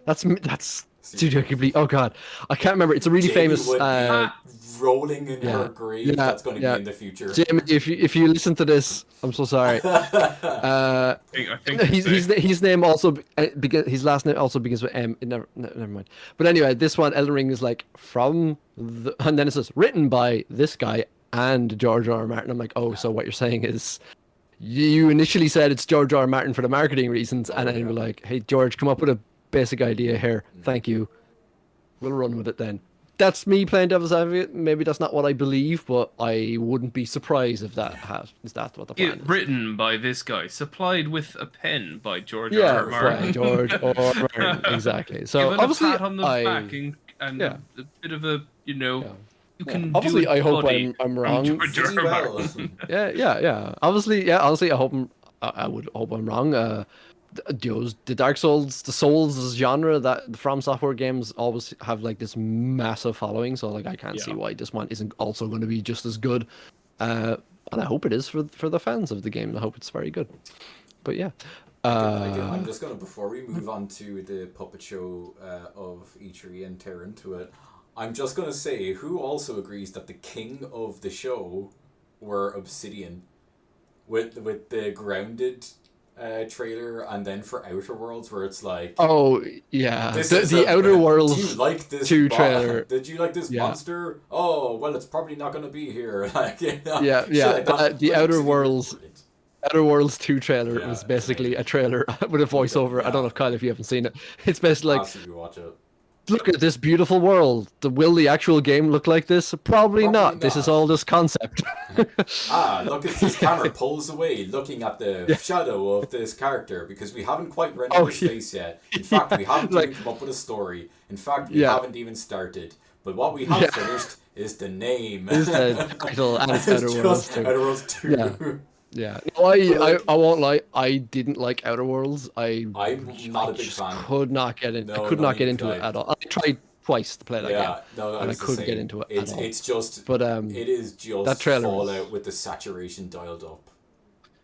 Ghibli. That's Studio Ghibli. Oh god, I can't remember. It's a really Jamie famous. would be rolling in yeah, her grave. yeah, That's going to yeah. be in the future. Jamie, if you listen to this, I'm so sorry. I think His name also his last name also begins with M. Never mind. But anyway, this one Elden Ring is like and then it says written by this guy and George R. R. Martin. I'm like, oh, so what you're saying is. You initially said it's George R. R. Martin for the marketing reasons, and then yeah. you were like, "Hey, George, come up with a basic idea here. Thank you. We'll run with it then." That's me playing devil's advocate. Maybe that's not what I believe, but I wouldn't be surprised if is that what the plan is. written by this guy, supplied with a pen by George Yeah, R. R. Martin. by George R. R. Martin. Exactly. So Given obviously, a pat on the back and Yeah. a bit of a Yeah. you can obviously, do I it, hope buddy, I'm from wrong. George Did you R. R. well? Martin. Yeah. Obviously, honestly, I hope I would hope I'm wrong. The Dark Souls, the Souls genre that the From Software games always have like this massive following. So like, I can't see Yeah. why this one isn't also going to be just as good. And I hope it is for the fans of the game. I hope it's very good. But yeah. I'm just gonna, before we move on to the puppet show of E3 and tear into it, I'm just gonna say who also agrees that the king of the show were Obsidian, with the Grounded trailer, and then for Outer Worlds where it's like, Oh yeah, this the is Outer do you Worlds like this 2 trailer. Did you like this Yeah. monster? Oh well, it's probably not gonna be here. Like, you know, Yeah, shit yeah, like that. the Like, Outer Obsidian were Worlds- brilliant. Outer Worlds 2 trailer Yeah, was basically a trailer with a voiceover. I don't know if Kyle, if you haven't seen it. It's basically like, Absolutely watch it. look at this beautiful world. Will the actual game look like this? Probably not. This is not. all just concept. Look at this camera pulls away, looking at the shadow of this character, because we haven't quite rendered his yeah. face yet. In fact, we haven't Like- even come up with a story. In fact, we Yeah. haven't even started. But what we have finished is the name. Is the title and it's It's Outer Worlds just 2. Outer Worlds 2. Yeah. Yeah. No, I won't lie. I didn't like Outer Worlds. I'm not a big just fan. could not get in. No, I could no, not get neither into could it I. at all. I tried twice to play that Yeah, game, no, and I was the couldn't get same. into it It's, at all. it's just, But it is just that trailer was- Fallout with the saturation dialed up.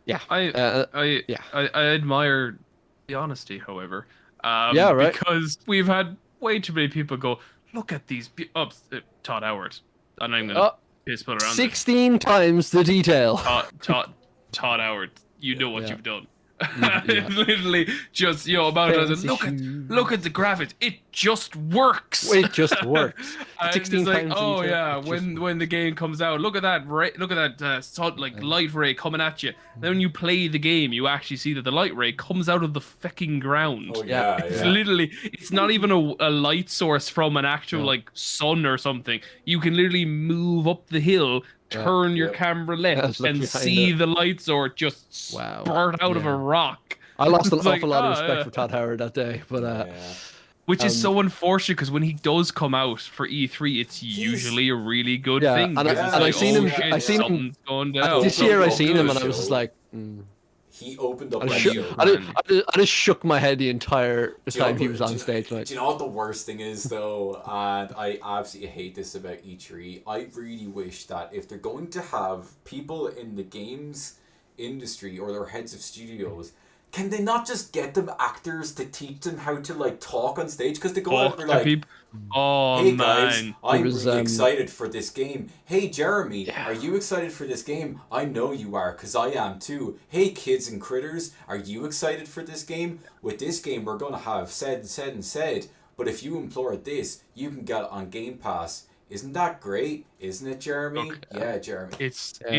yeah. I yeah. I admire the honesty, however. Yeah, right. Because we've had way too many people go, look at these. Todd Howard. I'm not even gonna piss put around. 16 times the detail. Todd Howard. You know what Yeah. you've done. Yeah. Literally just about Fancy look shoes. at the graphics. It just works. It just works. And 16 it's like, times oh each yeah, it just when the game comes out, look at that light ray coming at you. Then when you play the game, you actually see that the light ray comes out of the fucking ground. Oh Yeah. yeah, It's yeah. literally, it's not even a light source from an actual No. like sun or something. You can literally move up the hill, turn your Yep. camera Yeah, left, just look and behind see it. the light source just Wow. spurt out of a Yeah. rock. I lost an It's awful like, lot of oh, respect yeah. for Todd Howard that day, but Yeah. Which is so unfortunate because when he does come out for E3, it's usually a really good Yeah, thing. and because I- it's and I like, seen oh, him- shit, I seen him- something's going down. this Oh, year I oh, seen good him and I was just show. like, He opened up I, like just, shook- I just shook my head the entire Do you know time he what- was on do you- stage. Like, Do you know what the worst thing is though? And I absolutely hate this about E3. I really wish that if they're going to have people in the games industry or their heads of studios, can they not just get them actors to teach them how to like talk on stage? Because they go out Talk and to they're like, people. Oh hey guys, man. I'm was, really excited for this game. Hey Jeremy, Yeah. are you excited for this game? I know you are, because I am too. Hey kids and critters, are you excited for this game? With this game we're going to have said, but if you implore this, you can get it on Game Pass. Isn't that great? Isn't it, Jeremy? Look, Yeah, Jeremy. It's Yeah.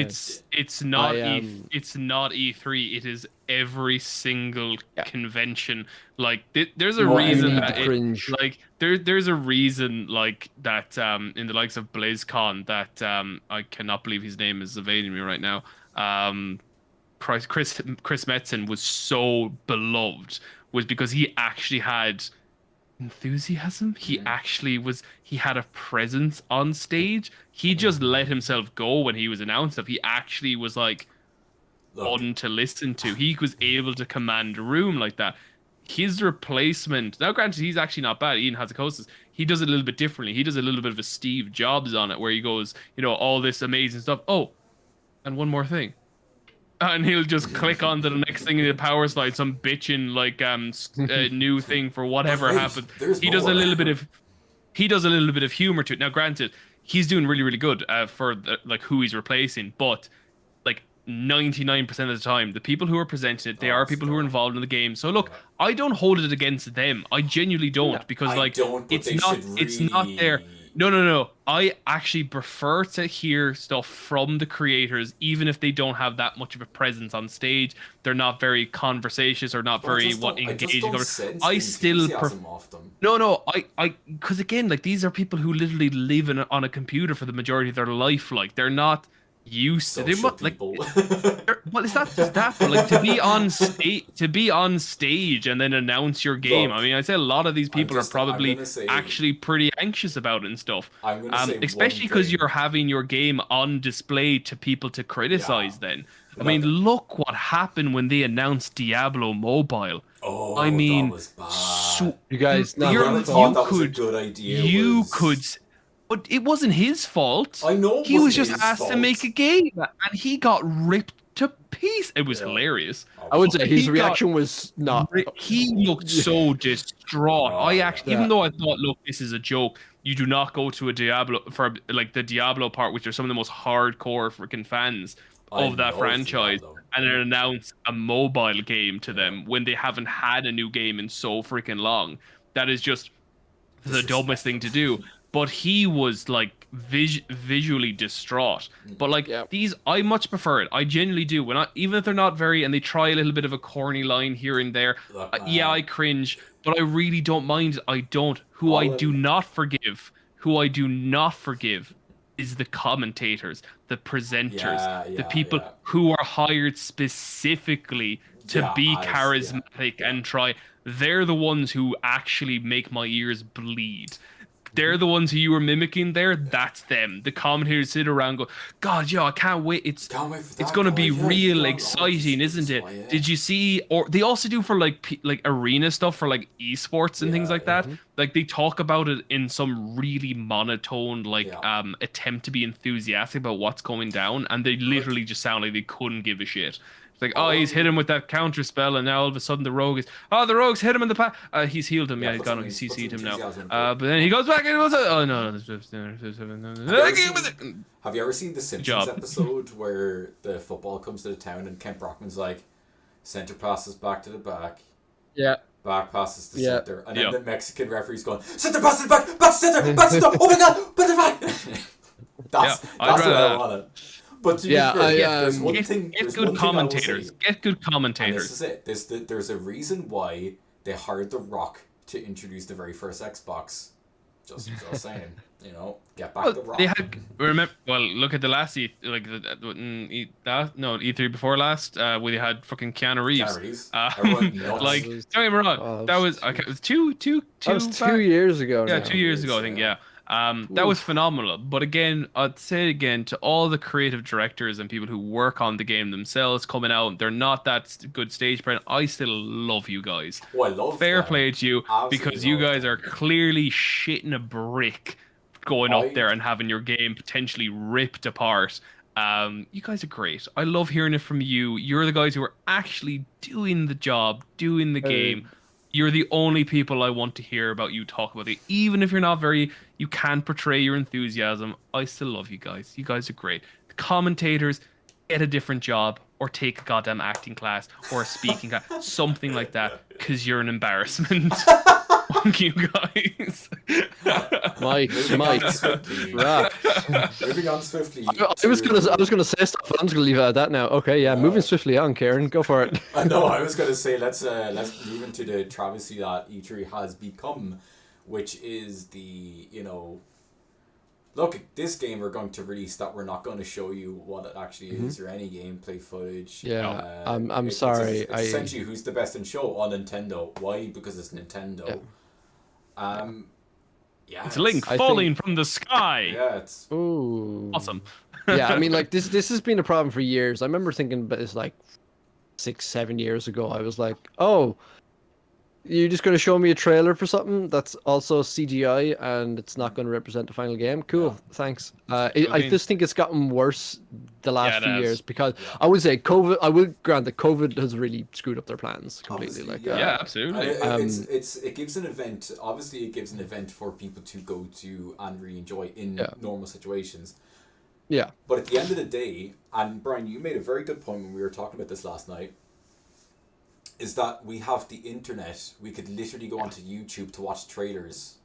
it's not I, it's not E3. It is every single Yeah. convention. Like there's a What you reason need that to it, cringe. like there's a reason like that in the likes of BlizzCon that I cannot believe his name is evading me right now. Chris Metzen was so beloved was because he actually had enthusiasm. He had a presence on stage. He just let himself go when he was announced stuff. He actually was like Look, fun to listen to. He was able to command a room like that. His replacement, now granted, he's actually not bad. Ian Hazzikostas, he does it a little bit differently. He does a little bit of a Steve Jobs on it, where he goes, all this amazing stuff. Oh, and one more thing. And he'll just click on to the next thing in the power slide, some bitching like new thing for whatever Wait, happened. there's He does a more. little bit of humor to it. Now, granted, he's doing really, really good for like who he's replacing, but like 99% of the time, the people who are presenting it, they are people who are involved in the game. So look, I don't hold it against them. I genuinely don't, because I like don't, but it's they not should it's not there. really- No. I actually prefer to hear stuff from the creators, even if they don't have that much of a presence on stage. They're not very conversacious or not But I very just don't- I just engaging. don't Or- sense I the still enthusiasm off them. No, because again, like these are people who literally live on a computer for the majority of their life. Like they're not used to. They Social must like. people. Well, it's not just that, but like to be on stage and then announce your game. Look, I mean, I'd say a lot of these people I'm are probably gonna say- actually pretty anxious about it and stuff. I'm gonna say Especially one because thing. you're having your game on display to people to criticize. Yeah. Then, I mean, look what happened when they announced Diablo Mobile. Oh, I mean, that was bad. So, you guys, not You're- Whoever my thought fault. that was a could- good idea you was- could, but it wasn't his fault. I know it He was wasn't just his asked to fault. make a game, and he got ripped to pieces. It was Yeah. hilarious. I would say his He got reaction was not. He looked so distraught. Oh, I actually, yeah. even though I thought, look, this is a joke. You do not go to a Diablo for like the Diablo part, which are some of the most hardcore freaking fans I of that love franchise, Diablo. and then announce a mobile game to them when they haven't had a new game in so freaking long. That is just the dumbest thing to do. But he was like visually distraught. But like Yeah. these, I much prefer it. I genuinely do. When even if they're not very, and they try a little bit of a corny line here and there. Look, Yeah, I cringe, but I really don't mind. I don't. Who I do not forgive. Is the commentators, the presenters, Yeah, the yeah, people yeah. who are hired specifically to Yeah, be yeah. charismatic and try. They're the ones who actually make my ears bleed. They're the ones who you were mimicking there. That's them. The commentators sit around and go, God, yo, I can't wait. It's Can't wait for it's that gonna guy. be Yeah, real yeah, exciting, isn't it? oh, yeah. Did you see? Or they also do for like arena stuff for like esports and things Yeah, like that. Like they talk about it in some really monotone like Yeah. attempt to be enthusiastic about what's going down, and they literally just sound like they couldn't give a shit. It's like, oh, he's hit him with that counter spell, and now all of a sudden the rogue is, the rogue's hit him in the pack. He's healed him. Yeah, he's put got some- him. He's put some CC'd him now. enthusiasm. But then he goes back and goes, oh no. Have you ever seen the Simpsons job. episode where the football comes to the town and Kent Brockman's like, center passes back to the back, Yeah. back passes to Yeah. center, and Yeah. then the Mexican referee's going, center pass to the back, back to center, back to center, oh my god, back to the back. That's I'd what I rather- wanted. But to Yeah, be fair, I, there's one Get, thing. get There's good one thing I will commentators. say, Get good and commentators. this is it. There's a reason why they hired The Rock to introduce the very first Xbox. Just saying, you know, get back The Rock. They had remember. Well, look at the last E3 before last. Where they had fucking Keanu Reeves. Keanu Reeves. Um, Everyone nuts. like, don't get me wrong. Oh, that was okay. It was two That was back- 2 years ago. Yeah, now. 2 years ago, I think. Yeah. That was phenomenal. But again, I'd say it again to all the creative directors and people who work on the game themselves coming out. They're not that good stage presence. I still love you guys. Oh, I love Fair that. play to you Absolutely because you love guys that. are clearly shitting a brick going I- up there and having your game potentially ripped apart. You guys are great. I love hearing it from you. You're the guys who are actually doing the job, doing the game. You're the only people I want to hear about you talk about it. Even if you're not you can't portray your enthusiasm. I still love you guys. You guys are great. The commentators, get a different job or take a goddamn acting class or a speaking class, something like that, because you're an embarrassment. Fuck you guys. Mike, Moving Mike. on swiftly. Right. Moving on swiftly. I was gonna say stuff, but I'm just gonna leave it at that now. Okay, yeah, moving swiftly on, Karen, go for it. No, I was gonna say let's move into the travesty that E3 has become, which is the look, this game we're going to release that we're not going to show you what it actually is or any gameplay footage. Yeah, I'm it's sorry, It's essentially who's the best in show on Nintendo. Why? Because it's Nintendo. Yeah. It's Link I falling from the sky. Yeah, it's Ooh. Awesome. Yeah, I mean, like this has been a problem for years. I remember thinking about this like 6-7 years ago. I was like, oh, you're just going to show me a trailer for something that's also CGI and it's not going to represent the final game? Cool, thanks. I just think it's gotten worse the last Yeah, it few has. years because I would say COVID. I would grant that COVID has really screwed up their plans completely. Obviously, Like, Yeah, absolutely. it gives an event. Obviously, it gives an event for people to go to and really enjoy in normal situations. yeah, But at the end of the day, and Brian, you made a very good point when we were talking about this last night, is that we have the internet. We could literally go onto YouTube to watch trailers.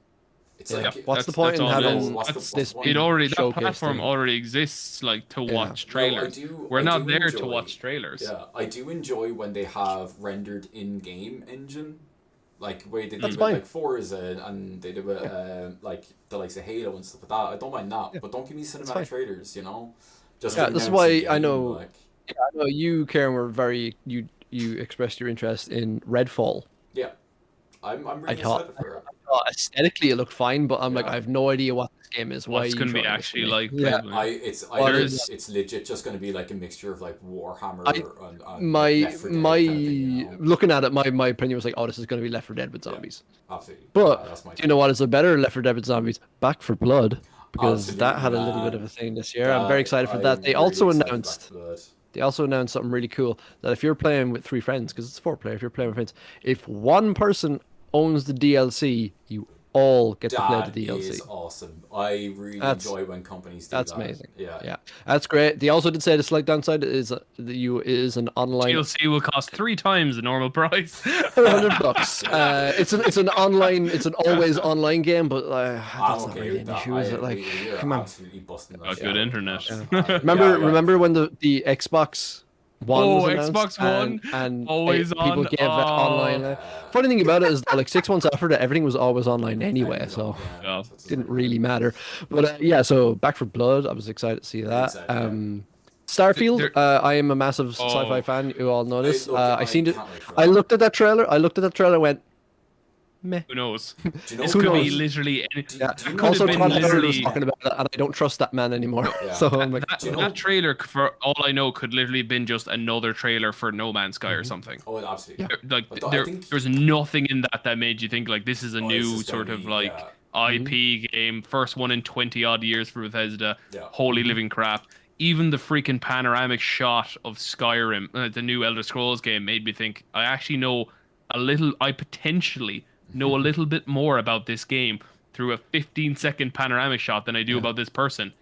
It's Yeah. like, What's the point in all it having is. what's the- That's- what's the point? it already that showcase platform thing? already exists, like to Yeah. watch No, trailers. We're I not do there to enjoy- watch trailers. Yeah, I do enjoy when they have rendered in-game engine, like where they do That's it fine. like Forza and they do it like the likes of Halo and stuff like that. I don't mind that, but don't give me fine. cinematic trailers, you know. Just Yeah, this is why announcing I game, know- like, I know you, Karen, were very you expressed your interest in Redfall. yeah, I'm really thought- excited for it. Aesthetically, it looked fine, but I'm like, Yeah. I have no idea what this game is. Why What's are you going to be showing this actually to me? like? Yeah. playable. It's legit just going to be like a mixture of like Warhammer and My Left 4 Dead kind of thing, you know? looking at it, my opinion was like, oh, this is going to be Left 4 Dead with zombies. Absolutely. But that's my do you know what is a better Left 4 Dead with zombies? Back for Blood, because that had a Absolutely, little bit man. of a thing this year. I'm very excited for I'm that. They really also excited announced about that. they also announced something really cool that if you're playing with 3 friends, because it's 4-player, if you're playing with friends, if one person owns the DLC, you all get to play That the DLC. is awesome. I really That's- enjoy when companies do That's that. amazing. Yeah. Yeah, that's great. They also did say the slight downside is that is an online DLC will cost 3 times the normal price. $100. It's an online, it's an always online game, but I'm that's not okay really with an that. issue, is it? Like, You're come on. absolutely busting that Got shit good out. internet. Remember when the Xbox One Oh, was announced Xbox One, and always people on. gave it Oh. online. Funny thing about it is that, like 6 months after that, everything was always online anyway, so Yeah. it didn't really matter. But yeah, so Back for Blood, I was excited to see that. Excited, yeah. Starfield, There- I am a massive sci-fi Oh. fan. You all know this. Look, I seen it. can't wait for I that. looked at that trailer. And went, meh. Who knows? Do you know This who could be knows? literally. Yeah. Do you know Also, have Todd been Howard was literally- talking about it, and I don't trust that man anymore. Yeah. So I'm like, That, Do you know- that trailer, for all I know, could literally been just another trailer for No Man's Sky Mm-hmm. or something. Oh, absolutely. Like But I there, think- there's nothing in that made you think like this is a Oh, new this is sort gonna of be- like yeah. IP game, first one in 20 odd years for Bethesda. Yeah. Holy living crap! Even the freaking panoramic shot of Skyrim, the new Elder Scrolls game, made me think I actually know a little. I potentially know a little bit more about this game through a 15-second panoramic shot than I do about this person.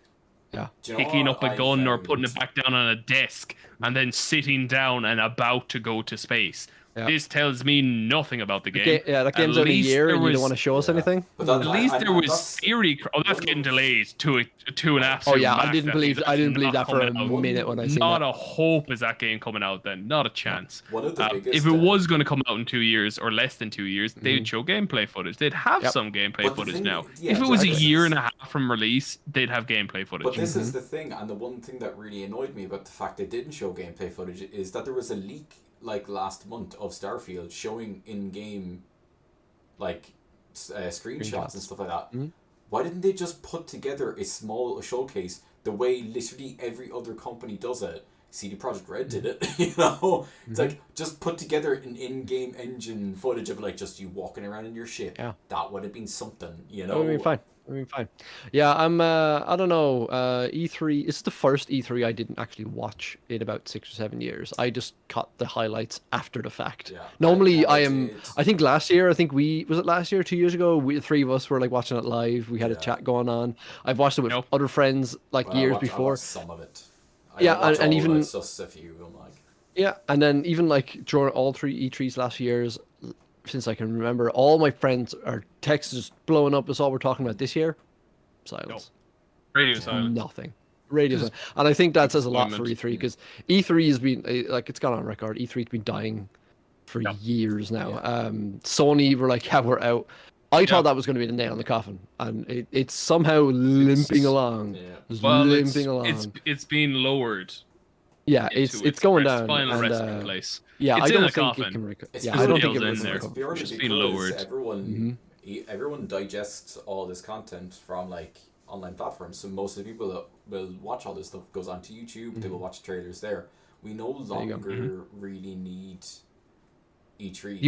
Yeah. Do you know picking what up a I gun or found? putting it back down on a desk and then sitting down and about to go to space. Yeah. This tells me nothing about the game. That At game's out in a least year there and you don't was- want to show us Yeah. anything. But that- At least there was that's theory. Oh, that's one getting of- delayed to an Oh absolute. yeah, I max, didn't that believe thing. I didn't That's believe not that for a coming out. minute when I seen Not that. a hope is that game coming out then. Not a chance. One of the biggest. If it was going to come out in 2 years or less than 2 years, Mm-hmm. they'd show gameplay footage. They'd have Yep. some gameplay But the footage thing- now. yeah, If it was a exactly. year and a half from release, they'd have gameplay footage. But this is the thing, and the one thing that really annoyed me about the fact they didn't show gameplay footage is that there was a leak like last month of Starfield showing in-game like screenshots and stuff like that. Mhm. Why didn't they just put together a small showcase the way literally every other company does it? CD Projekt Red did it, you know. It's like just put together an in-game engine footage of like just you walking around in your ship. Yeah. That would have been something, you That know. would have been fine. That would have been fine. Yeah, I don't know. E3. This is the first E3 I didn't actually watch in about 6 or 7 years. I just caught the highlights after the fact. Yeah. Normally, I I am. did. I think last year. I think was it last year or 2 years ago? We the three of us were like watching it live. We had a Yeah. chat going on. I've watched it with Nope. other friends like Well, I years watched- I before. watched some of it. I Yeah, don't watch and all of even- it, it's just a few. I'm like, Yeah, and then even like during all three E3s last years, since I can remember, all my friends are texts just blowing up. That's all we're talking about this year. Silence. Radio silence. Nothing. Radio silence. And I think that says a lot for disappointment. E3 because E3 has been like it's gone on record. E3's been dying for years now. Yeah. Sony were like, yeah, we're out. I Yeah. thought that was going to be the nail in the coffin, and it's somehow limping along. yeah. Just Well, limping along. it's been lowered. Yeah, into it's going its down. final and, resting place. Yeah, It's I in don't a think coffin. it can It's yeah, just I don't nailed think it in was there. in a Purely Just because been lowered. everyone digests all this content from like online platforms. So most of the people that will watch all this stuff goes onto YouTube. They will watch trailers there. We no you go. longer really need E3.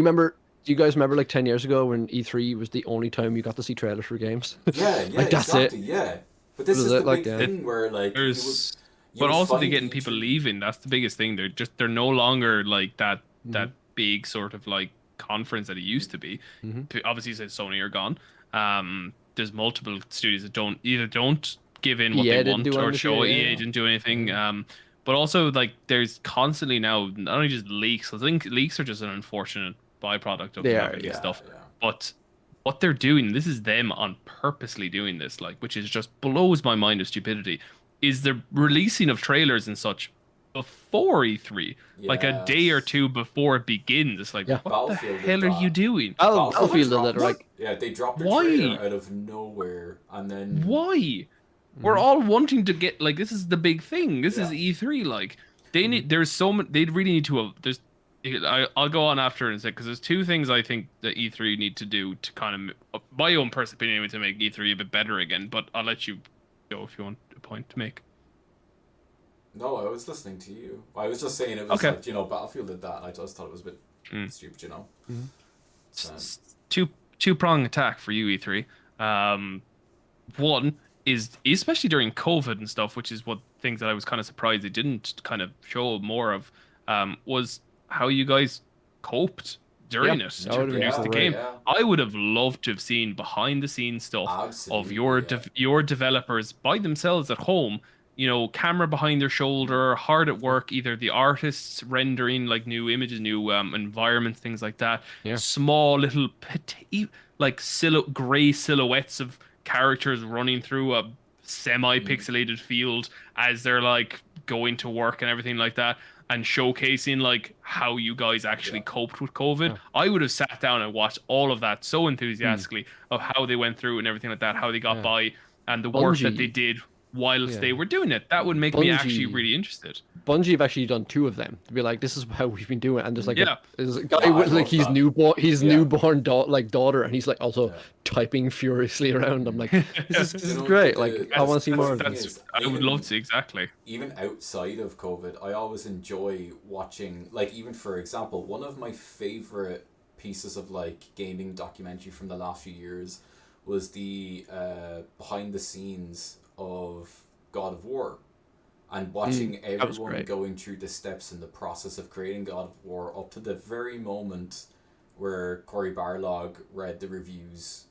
Do you guys remember like 10 years ago when E3 was the only time you got to see trailers for games? Yeah, Like, that's it. exactly. Yeah, but this Was is it the like big that? thing where like you There's, would but also they're find getting people E3 leaving. That's the biggest thing. They're no longer like that Mm-hmm. big sort of like conference that it used to be. Mm-hmm. Obviously, since Sony are gone, there's multiple studios that don't give in what EA they didn't want do or anything, show. yeah. EA didn't do anything. But also like there's constantly now not only just leaks. I think leaks are just an unfortunate byproduct of They are, marketing yeah. stuff. Yeah. But what they're doing, this is them on purposely doing this, like, which is just blows my mind of stupidity, is the releasing of trailers and such before E3, like a day or Yes. two before it begins. It's like, Yeah. what the Battlefield did hell are that. you doing? Battlefield did dropped- that, like, Yeah, they dropped a Why? trailer out of nowhere, and then Why? We're all wanting to get like this is the big thing. This is Yeah. E3. Like they need. There's so many. They really need to. There's. I'll go on after and say because there's two things I think that E3 need to do to kind of my own personal opinion to make E3 a bit better again. But I'll let you go if you want a point to make. No, I was listening to you. I was just saying it was Okay. like, Battlefield did that, and I just thought it was a bit stupid, So, Two-prong attack for you, E3. One is especially during COVID and stuff, which is what things that I was kind of surprised they didn't kind of show more of, was how you guys coped during Yeah, it that to would've been produce the great, game. yeah. I would have loved to have seen behind the scenes stuff of Absolutely, your yeah. your developers by themselves at home, camera behind their shoulder, hard at work, either the artists rendering like new images, new environments, things like that. Yeah. Small little like gray silhouettes of characters running through a semi-pixelated field as they're like going to work and everything like that, and showcasing like how you guys actually coped with COVID. I would have sat down and watched all of that so enthusiastically of how they went through and everything like that, how they got Yeah. by, and the work that Bungie- they did whilst Yeah. they were doing it. That would make me actually Bungie- really interested. Bungie have actually done 2 of them to be like, this is how we've been doing it. And there's like Yeah. there's a guy Yeah, I with like love his that. newborn Yeah. daughter, and he's like also Yeah. typing furiously around. I'm like, this is You know, great. the- Like, I that's- want to see that's more of the thing this. is, I would even- love to exactly. Even outside of COVID, I always enjoy watching, like, even for example, one of my favorite pieces of like gaming documentary from the last few years was the behind the scenes of God of War, and watching was everyone great. going through the steps in the process of creating God of War up to the very moment where Cory Barlog read the reviews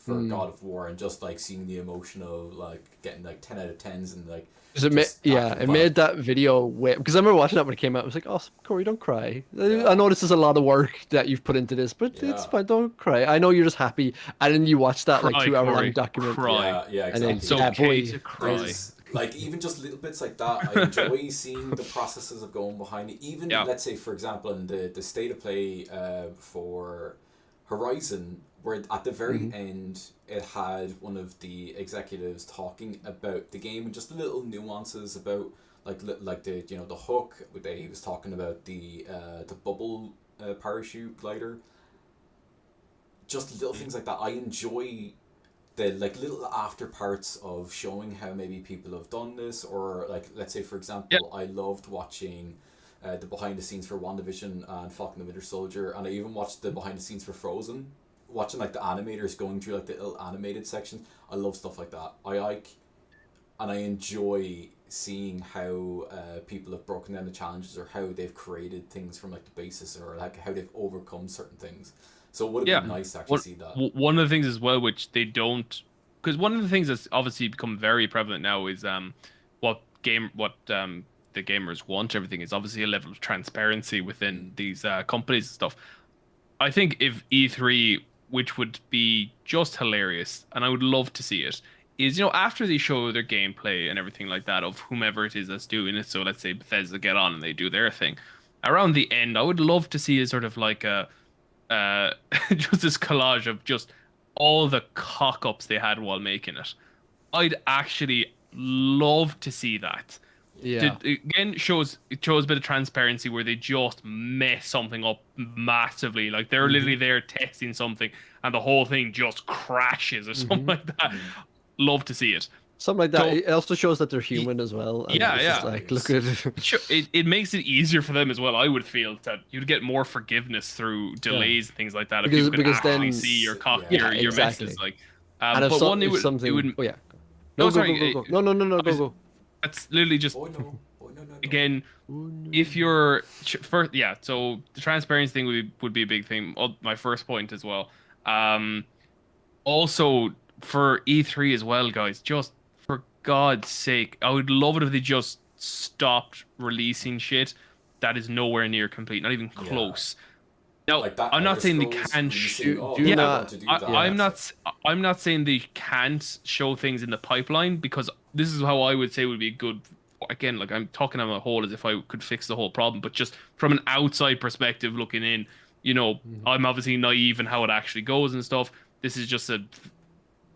for God of War, and just like seeing the emotional, like getting like 10 out of 10s and like 'Cause acting it vibe. made that video way, because I remember watching that when it came out. I was like, "Oh, Corey, don't cry. Yeah. I know this is a lot of work that you've put into this, but it's Yeah. fine. Don't cry. I know you're just happy." And then you watch that like Cry, 2 hour long Corey, document. cry. Yeah, And then exactly. It's Yeah, okay boy, to cry. There's, like even just little bits like that, I enjoy seeing the processes of going behind it. Even Yeah. let's say, for example, in the state of play for Horizon, where at the very end it had one of the executives talking about the game and just little nuances about like the the hook. He was talking about the bubble parachute glider. Just little things like that. I enjoy the like little after parts of showing how maybe people have done this, or like let's say for example, I loved watching the behind the scenes for WandaVision and Falcon the Winter Soldier, and I even watched the behind the scenes for Frozen, watching like the animators going through like the little animated sections. I love stuff like that. I like and I enjoy seeing how people have broken down the challenges, or how they've created things from like the basis, or like how they've overcome certain things. So it would have been nice to actually see that. One of the things as well, which they don't, because one of the things that's obviously become very prevalent now is what the gamers want. Everything is obviously a level of transparency within these companies and stuff. I think if E3, which would be just hilarious, and I would love to see it, is after they show their gameplay and everything like that of whomever it is that's doing it. So let's say Bethesda get on and they do their thing. Around the end, I would love to see a sort of like a just this collage of just all the cock-ups they had while making it. I'd actually love to see that. Yeah. Again, it shows a bit of transparency where they just mess something up massively. Like they're literally there testing something and the whole thing just crashes or something like that. Love to see it. Something like that. So- It also shows that they're human as well. And Yeah, it's just yeah. like, look at It makes it easier for them as well. I would feel that you'd get more forgiveness through delays and things like that. If Because- people could because actually then- see your Yeah, your exactly. messes. Like, and if, but one, if it something. would. Oh yeah. No, No, sorry, go. No, I was- go. That's literally just Oh no! Oh no! No! again. If you're first, yeah. So the transparency thing would be a big thing. My first point as well. Also for E3 as well, guys. Just for God's sake, I would love it if they just stopped releasing shit that is nowhere near complete, not even close. Now, Like that I'm not Elder saying they Scrolls can. releasing- oh, do I not- want to do I, that. I'm not saying they can't show things in the pipeline, because this is how I would say would be good. Again, like I'm talking on a whole as if I could fix the whole problem, but just from an outside perspective looking in, I'm obviously naive in how it actually goes and stuff. This is just a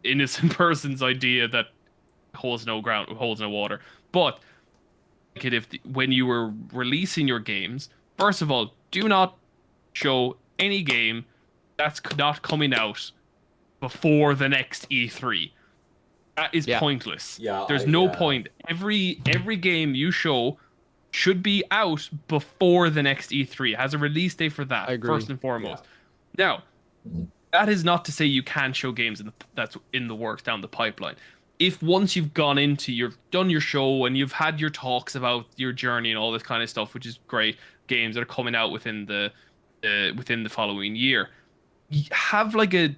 innocent person's idea that holds no water. But when you were releasing your games, first of all, do not show any game that's not coming out before the next E3. That is pointless. Yeah, There's no point. Every game you show should be out before the next E3. It has a release date for that, I agree. first and foremost. Now, that is not to say you can't show games that's in the works down the pipeline. If once you've done your show and you've had your talks about your journey and all this kind of stuff, which is great, games that are coming out within the following year, you have like a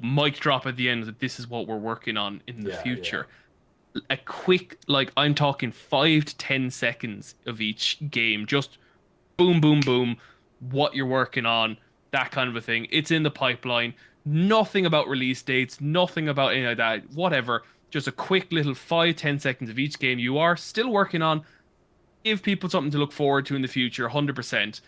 mic drop at the end that this is what we're working on in the future. A quick, like I'm talking 5 to 10 seconds of each game, just boom, boom, boom, what you're working on, that kind of a thing. It's in the pipeline. Nothing about release dates, nothing about any of that, whatever. Just a quick little 5-10 seconds of each game you are still working on. Give people something to look forward to in the future, 100%.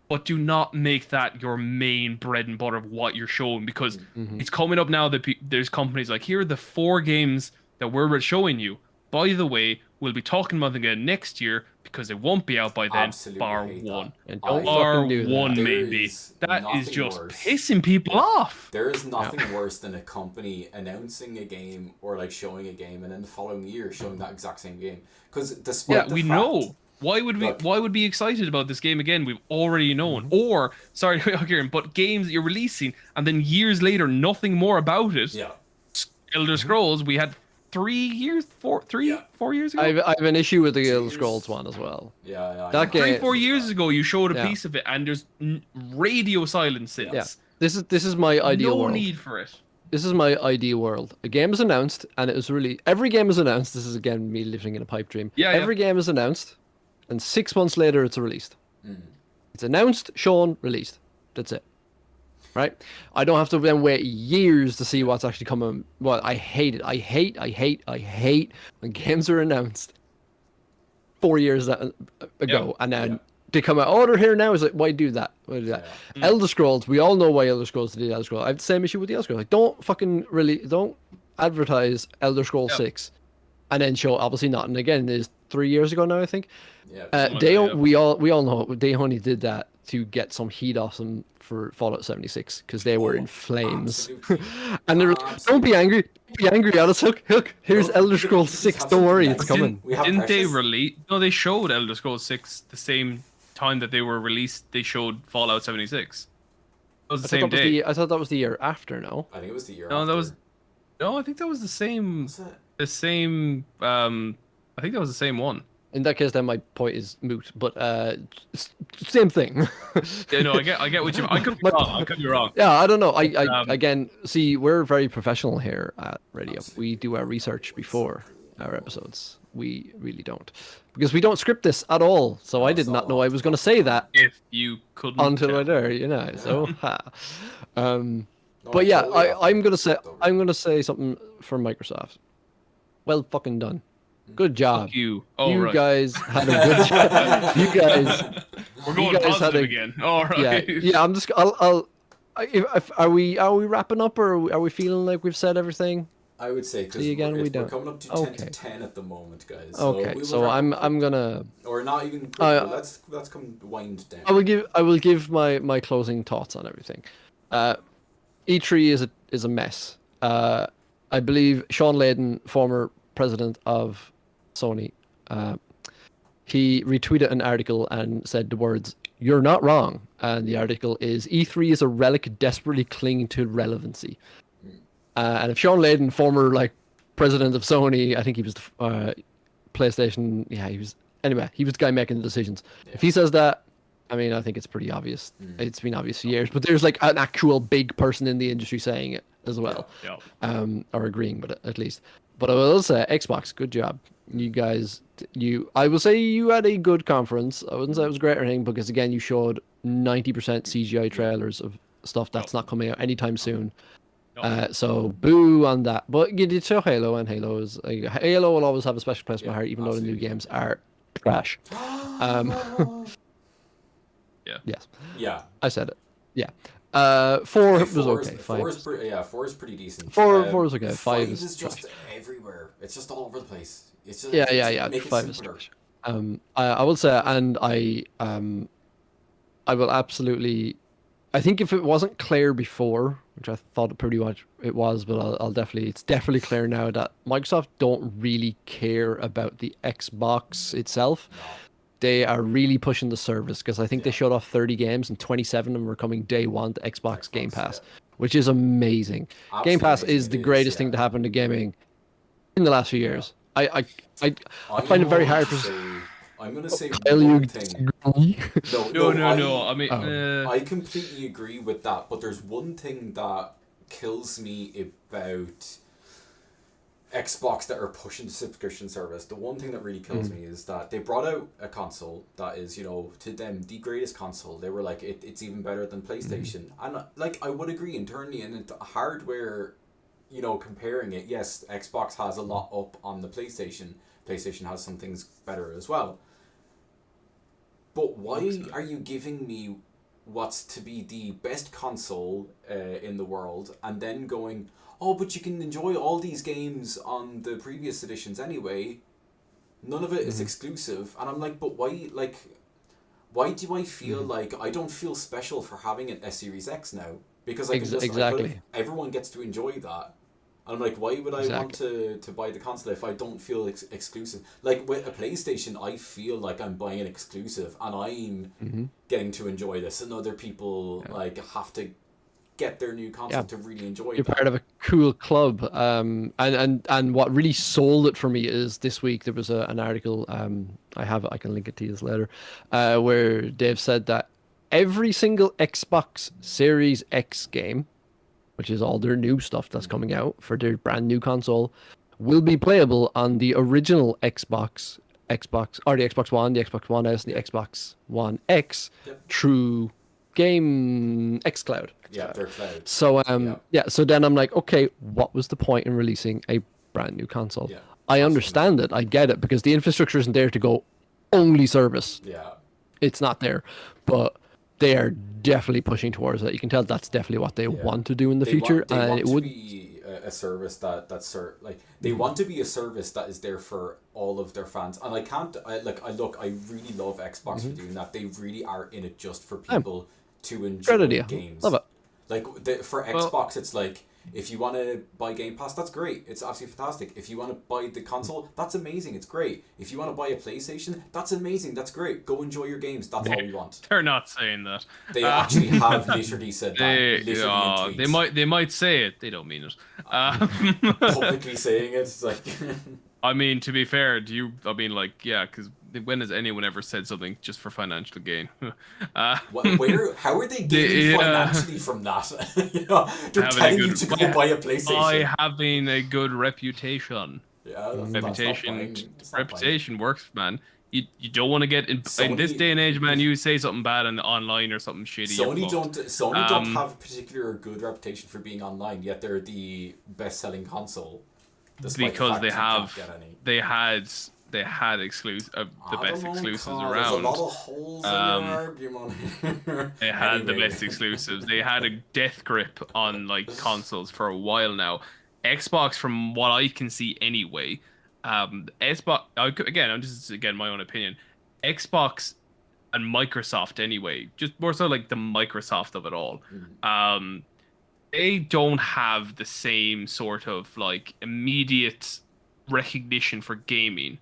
But do not make that your main bread and butter of what you're showing, because it's coming up now that there's companies like, here are the 4 games that we're showing you. By the way, we'll be talking about them again next year because they won't be out by then, Absolutely bar hate one. that. And don't Bar fucking do that. one, There maybe. is That is nothing just worse. pissing people off. There is nothing worse than a company announcing a game or like showing a game and then the following year showing that exact same game. Because despite the We fact, know. Why would we? Look. Why would we be excited about this game again? We've already known. Or sorry, Kieran, but games that you're releasing and then years later, nothing more about it. Yeah. Elder Scrolls, we had 4 years ago. I have an issue with the Elder Years. Scrolls one as well. Yeah. That game- 3-4 years ago, you showed a Yeah. piece of it, and there's radio silence since. Yeah. This is my ideal no world. need for it. This is my ideal world. A game is announced, and it was really every game is announced. This is again me living in a pipe dream. Yeah, every game is announced, and 6 months later it's released. It's announced, shown, released. That's it. Right? I don't have to then wait years to see what's actually coming. Well, I hate it. I hate when games are announced 4 years ago, and then they come out. Oh, they're here now. It's like, why do that? Why do that? Elder Scrolls. We all know why Elder Scrolls did Elder Scrolls. I have the same issue with the Elder Scrolls. Like, don't advertise Elder Scrolls 6, and then show obviously not. And again, it's 3 years ago now, I think. Yeah. We all know they only did that to get some heat off them for Fallout 76 because they were in flames. And they're like, don't be angry, Alice. Look, here's Elder Scrolls 6. Don't worry, it's coming. Didn't they release? No, they showed Elder Scrolls 6 the same time that they were released. They showed Fallout 76. It was the same day. I thought that was the year after. No, I think it was the year No, after. that was. No, I think that was the same. Was it? The same. I think that was the same one. in that case, then my point is moot. But same thing. Yeah, no, I get what you. I could be wrong. I could be wrong. Yeah, I don't know. Again, see, we're very professional here at Radio. We do our research before our episodes. We really don't, because we don't script this at all. So I did not know I was going to say that If you couldn't. until tell. right there, you know. So, No, but yeah, totally I'm gonna say something for Microsoft. Well, fucking done. Good job. Fuck you. Oh, you right. guys had a good job. You guys. We're going guys had positive a- again. All right. Yeah. I'm just. Are we wrapping up, or are we feeling like we've said everything? I would say because See, again, we we're don't. coming up to 10 Okay. to 10 at the moment, guys. Okay, we will so wrap I'm up. gonna. Or not even. Let's come wind down. I will give my closing thoughts on everything. E3 is a mess. I believe Sean Layden, former president of Sony, he retweeted an article and said the words, "You're not wrong." And the article is, "E3 is a relic desperately clinging to relevancy." And if Sean Layden, former president of Sony, I think he was PlayStation. Yeah, he was. Anyway, he was the guy making the decisions. If he says that, I mean, I think it's pretty obvious. It's been obvious for years, but there's an actual big person in the industry saying it as well, Yeah. or agreeing with it at least. But I will say, Xbox, good job, you guys. I will say you had a good conference. I wouldn't say it was great or anything, because again, you showed 90% CGI trailers of stuff that's not coming out anytime soon. So boo on that. But you did show Halo, and Halo will always have a special place in my heart, even though the new games are trash. Yeah. Yes, Yeah. I said it. Yeah. 4 was Four okay. is, 5. four is pretty. Yeah, 4 is pretty decent. Four is okay. 5 Five is is just trash. everywhere. It's just all over the place. It's just, Yeah. Make it 5 is simpler. trash. I will say, and I will absolutely. I think if it wasn't clear before, which I thought pretty much it was, but it's definitely clear now that Microsoft don't really care about the Xbox itself. They are really pushing the service, because I think they showed off 30 games and 27 of them were coming day one to Xbox Game Pass, which is amazing. Game Pass Absolutely is the it is, greatest yeah. thing to happen to gaming in the last few years. I find it very hard for. I'm gonna say Kyle, you one thing. disagree? No. I mean, I completely agree with that, but there's one thing that kills me about Xbox that are pushing the subscription service. The one thing that really kills me is that they brought out a console that is, to them, the greatest console. They were like, it's even better than PlayStation. And I would agree internally, and hardware, comparing it, yes, Xbox has a lot up on the PlayStation. PlayStation has some things better as well. But why are you giving me what's to be the best console in the world, and then going, oh, but you can enjoy all these games on the previous editions anyway. None of it is exclusive. And I'm like, but why, why do I feel like I don't feel special for having a Series X now? Because I can just, Exactly. everyone gets to enjoy that. And I'm like, why would I want to buy the console if I don't feel exclusive? Like, with a PlayStation, I feel like I'm buying an exclusive, and I'm getting to enjoy this, and other people have to get their new console to really enjoy You're that. part of a cool club. And what really sold it for me is this week there was an article. I can link it to you later, where Dave said that every single Xbox Series X game, which is all their new stuff that's coming out for their brand new console, will be playable on the original Xbox, or the Xbox One, the Xbox One S, and the Xbox One X Yep. through Game xCloud. Yeah, their cloud. So Yeah. yeah, so then I'm like, okay, what was the point in releasing a brand new console? Yeah, I understand it, I get it, because the infrastructure isn't there to go only service. Yeah. It's not there, but they are definitely pushing towards that. You can tell that's definitely what they want to do in the future, They and want it to would. be a service like they want to be a service that is there for all of their fans. And I really love Xbox for doing that. They really are in it just for people to enjoy Great idea. games. Love it. Like for Xbox, it's like, if you want to buy Game Pass, that's great. It's absolutely fantastic. If you want to buy the console, that's amazing. It's great. If you want to buy a PlayStation, that's amazing. That's great. Go enjoy your games. That's all we want. They're not saying that. They actually have literally said that. Literally in tweets. They might say it. They don't mean it. Publicly saying it. It's like. I mean, to be fair, yeah, because when has anyone ever said something just for financial gain? How are they gaining financially from that? They're telling you to go buy a PlayStation. By having a good reputation. Yeah, reputation works, man. You don't want to get in this day and age, man. You say something bad online or something shitty. Sony don't have a particular good reputation for being online, yet they're the best-selling console. Because they had the best exclusives around. There's a lot of holes in your argument. They had the best exclusives. They had a death grip on like consoles for a while now. Xbox, from what I can see anyway, Xbox again my own opinion. Xbox and Microsoft anyway, just more so like the Microsoft of it all. They don't have the same sort of like immediate recognition for gaming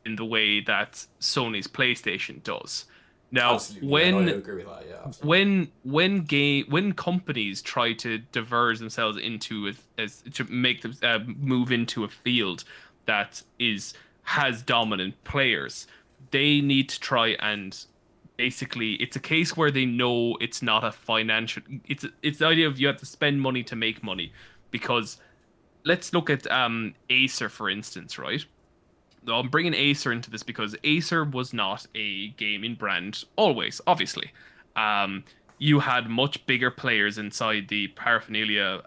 in the way that Sony's PlayStation does. Now, I agree with that, when companies try to diverge themselves into to make them move into a field that has dominant players, they need to try and basically, it's a case where they know it's not a financial. It's the idea of you have to spend money to make money, because let's look at Acer for instance, right? I'm bringing Acer into this because Acer was not a gaming brand always, obviously. You had much bigger players inside the paraphernalia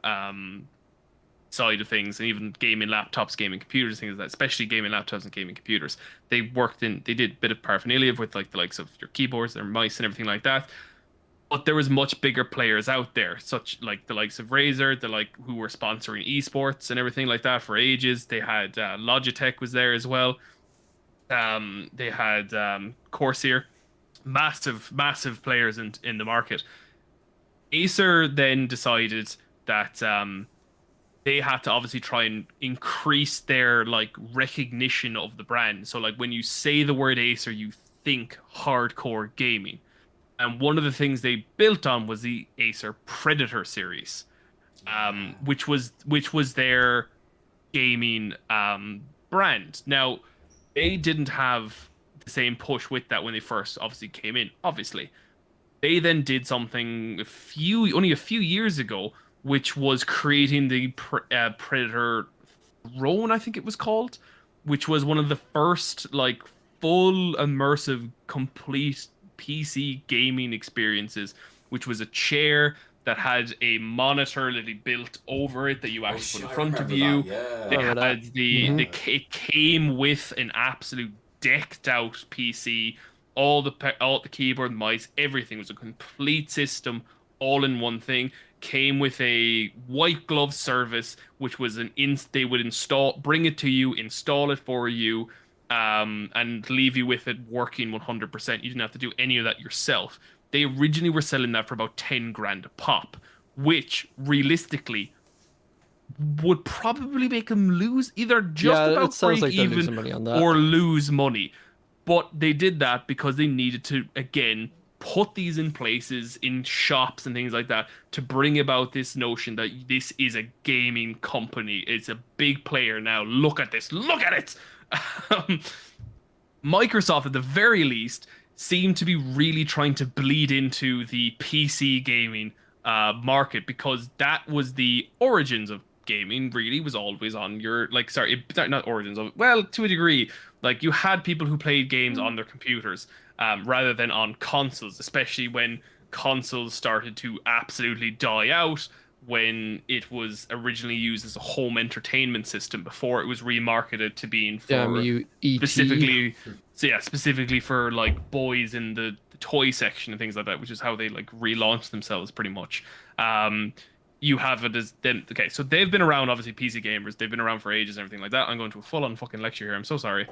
side of things, and even gaming laptops, gaming computers, things like that, especially gaming laptops and gaming computers. They did a bit of paraphernalia with like the likes of your keyboards, their mice and everything like that. But there was much bigger players out there, such like the likes of Razer, who were sponsoring esports and everything like that for ages. They had Logitech was there as well. They had Corsair, massive players in the market. Acer then decided that they had to obviously try and increase their like recognition of the brand. So like when you say the word Acer, you think hardcore gaming. And one of the things they built on was the Acer Predator series, which was their gaming brand. Now, they didn't have the same push with that when they first obviously came in. Obviously, they then did something only a few years ago, which was creating the Predator Throne, I think it was called, which was one of the first like full immersive, complete PC gaming experiences, which was a chair that had a monitor that they built over it that you actually put in front of you. It came with an absolute decked out PC, all the keyboard, mice, everything was a complete system, all in one thing. Came with a white glove service, which was they would bring it to you, install it for you, and leave you with it working 100%. You didn't have to do any of that yourself. They originally were selling that for about 10 grand a pop, which realistically would probably make them lose either about break even or lose money. But they did that because they needed to, again, put these in places in shops and things like that to bring about this notion that this is a gaming company. It's a big player now. Look at this. Look at it. Microsoft, at the very least, seem to be really trying to bleed into the PC gaming market, because that was the origins of gaming. Really, was always on your not origins of, well, to a degree, like you had people who played games on their computers rather than on consoles, especially when consoles started to absolutely die out, when it was originally used as a home entertainment system before it was remarketed to being for Damn you, ET. specifically for like boys in the toy section and things like that, which is how they like relaunched themselves pretty much. You have it as then, okay, so they've been around, obviously, PC gamers, they've been around for ages and everything like that. I'm going to a full-on fucking lecture here, I'm so sorry.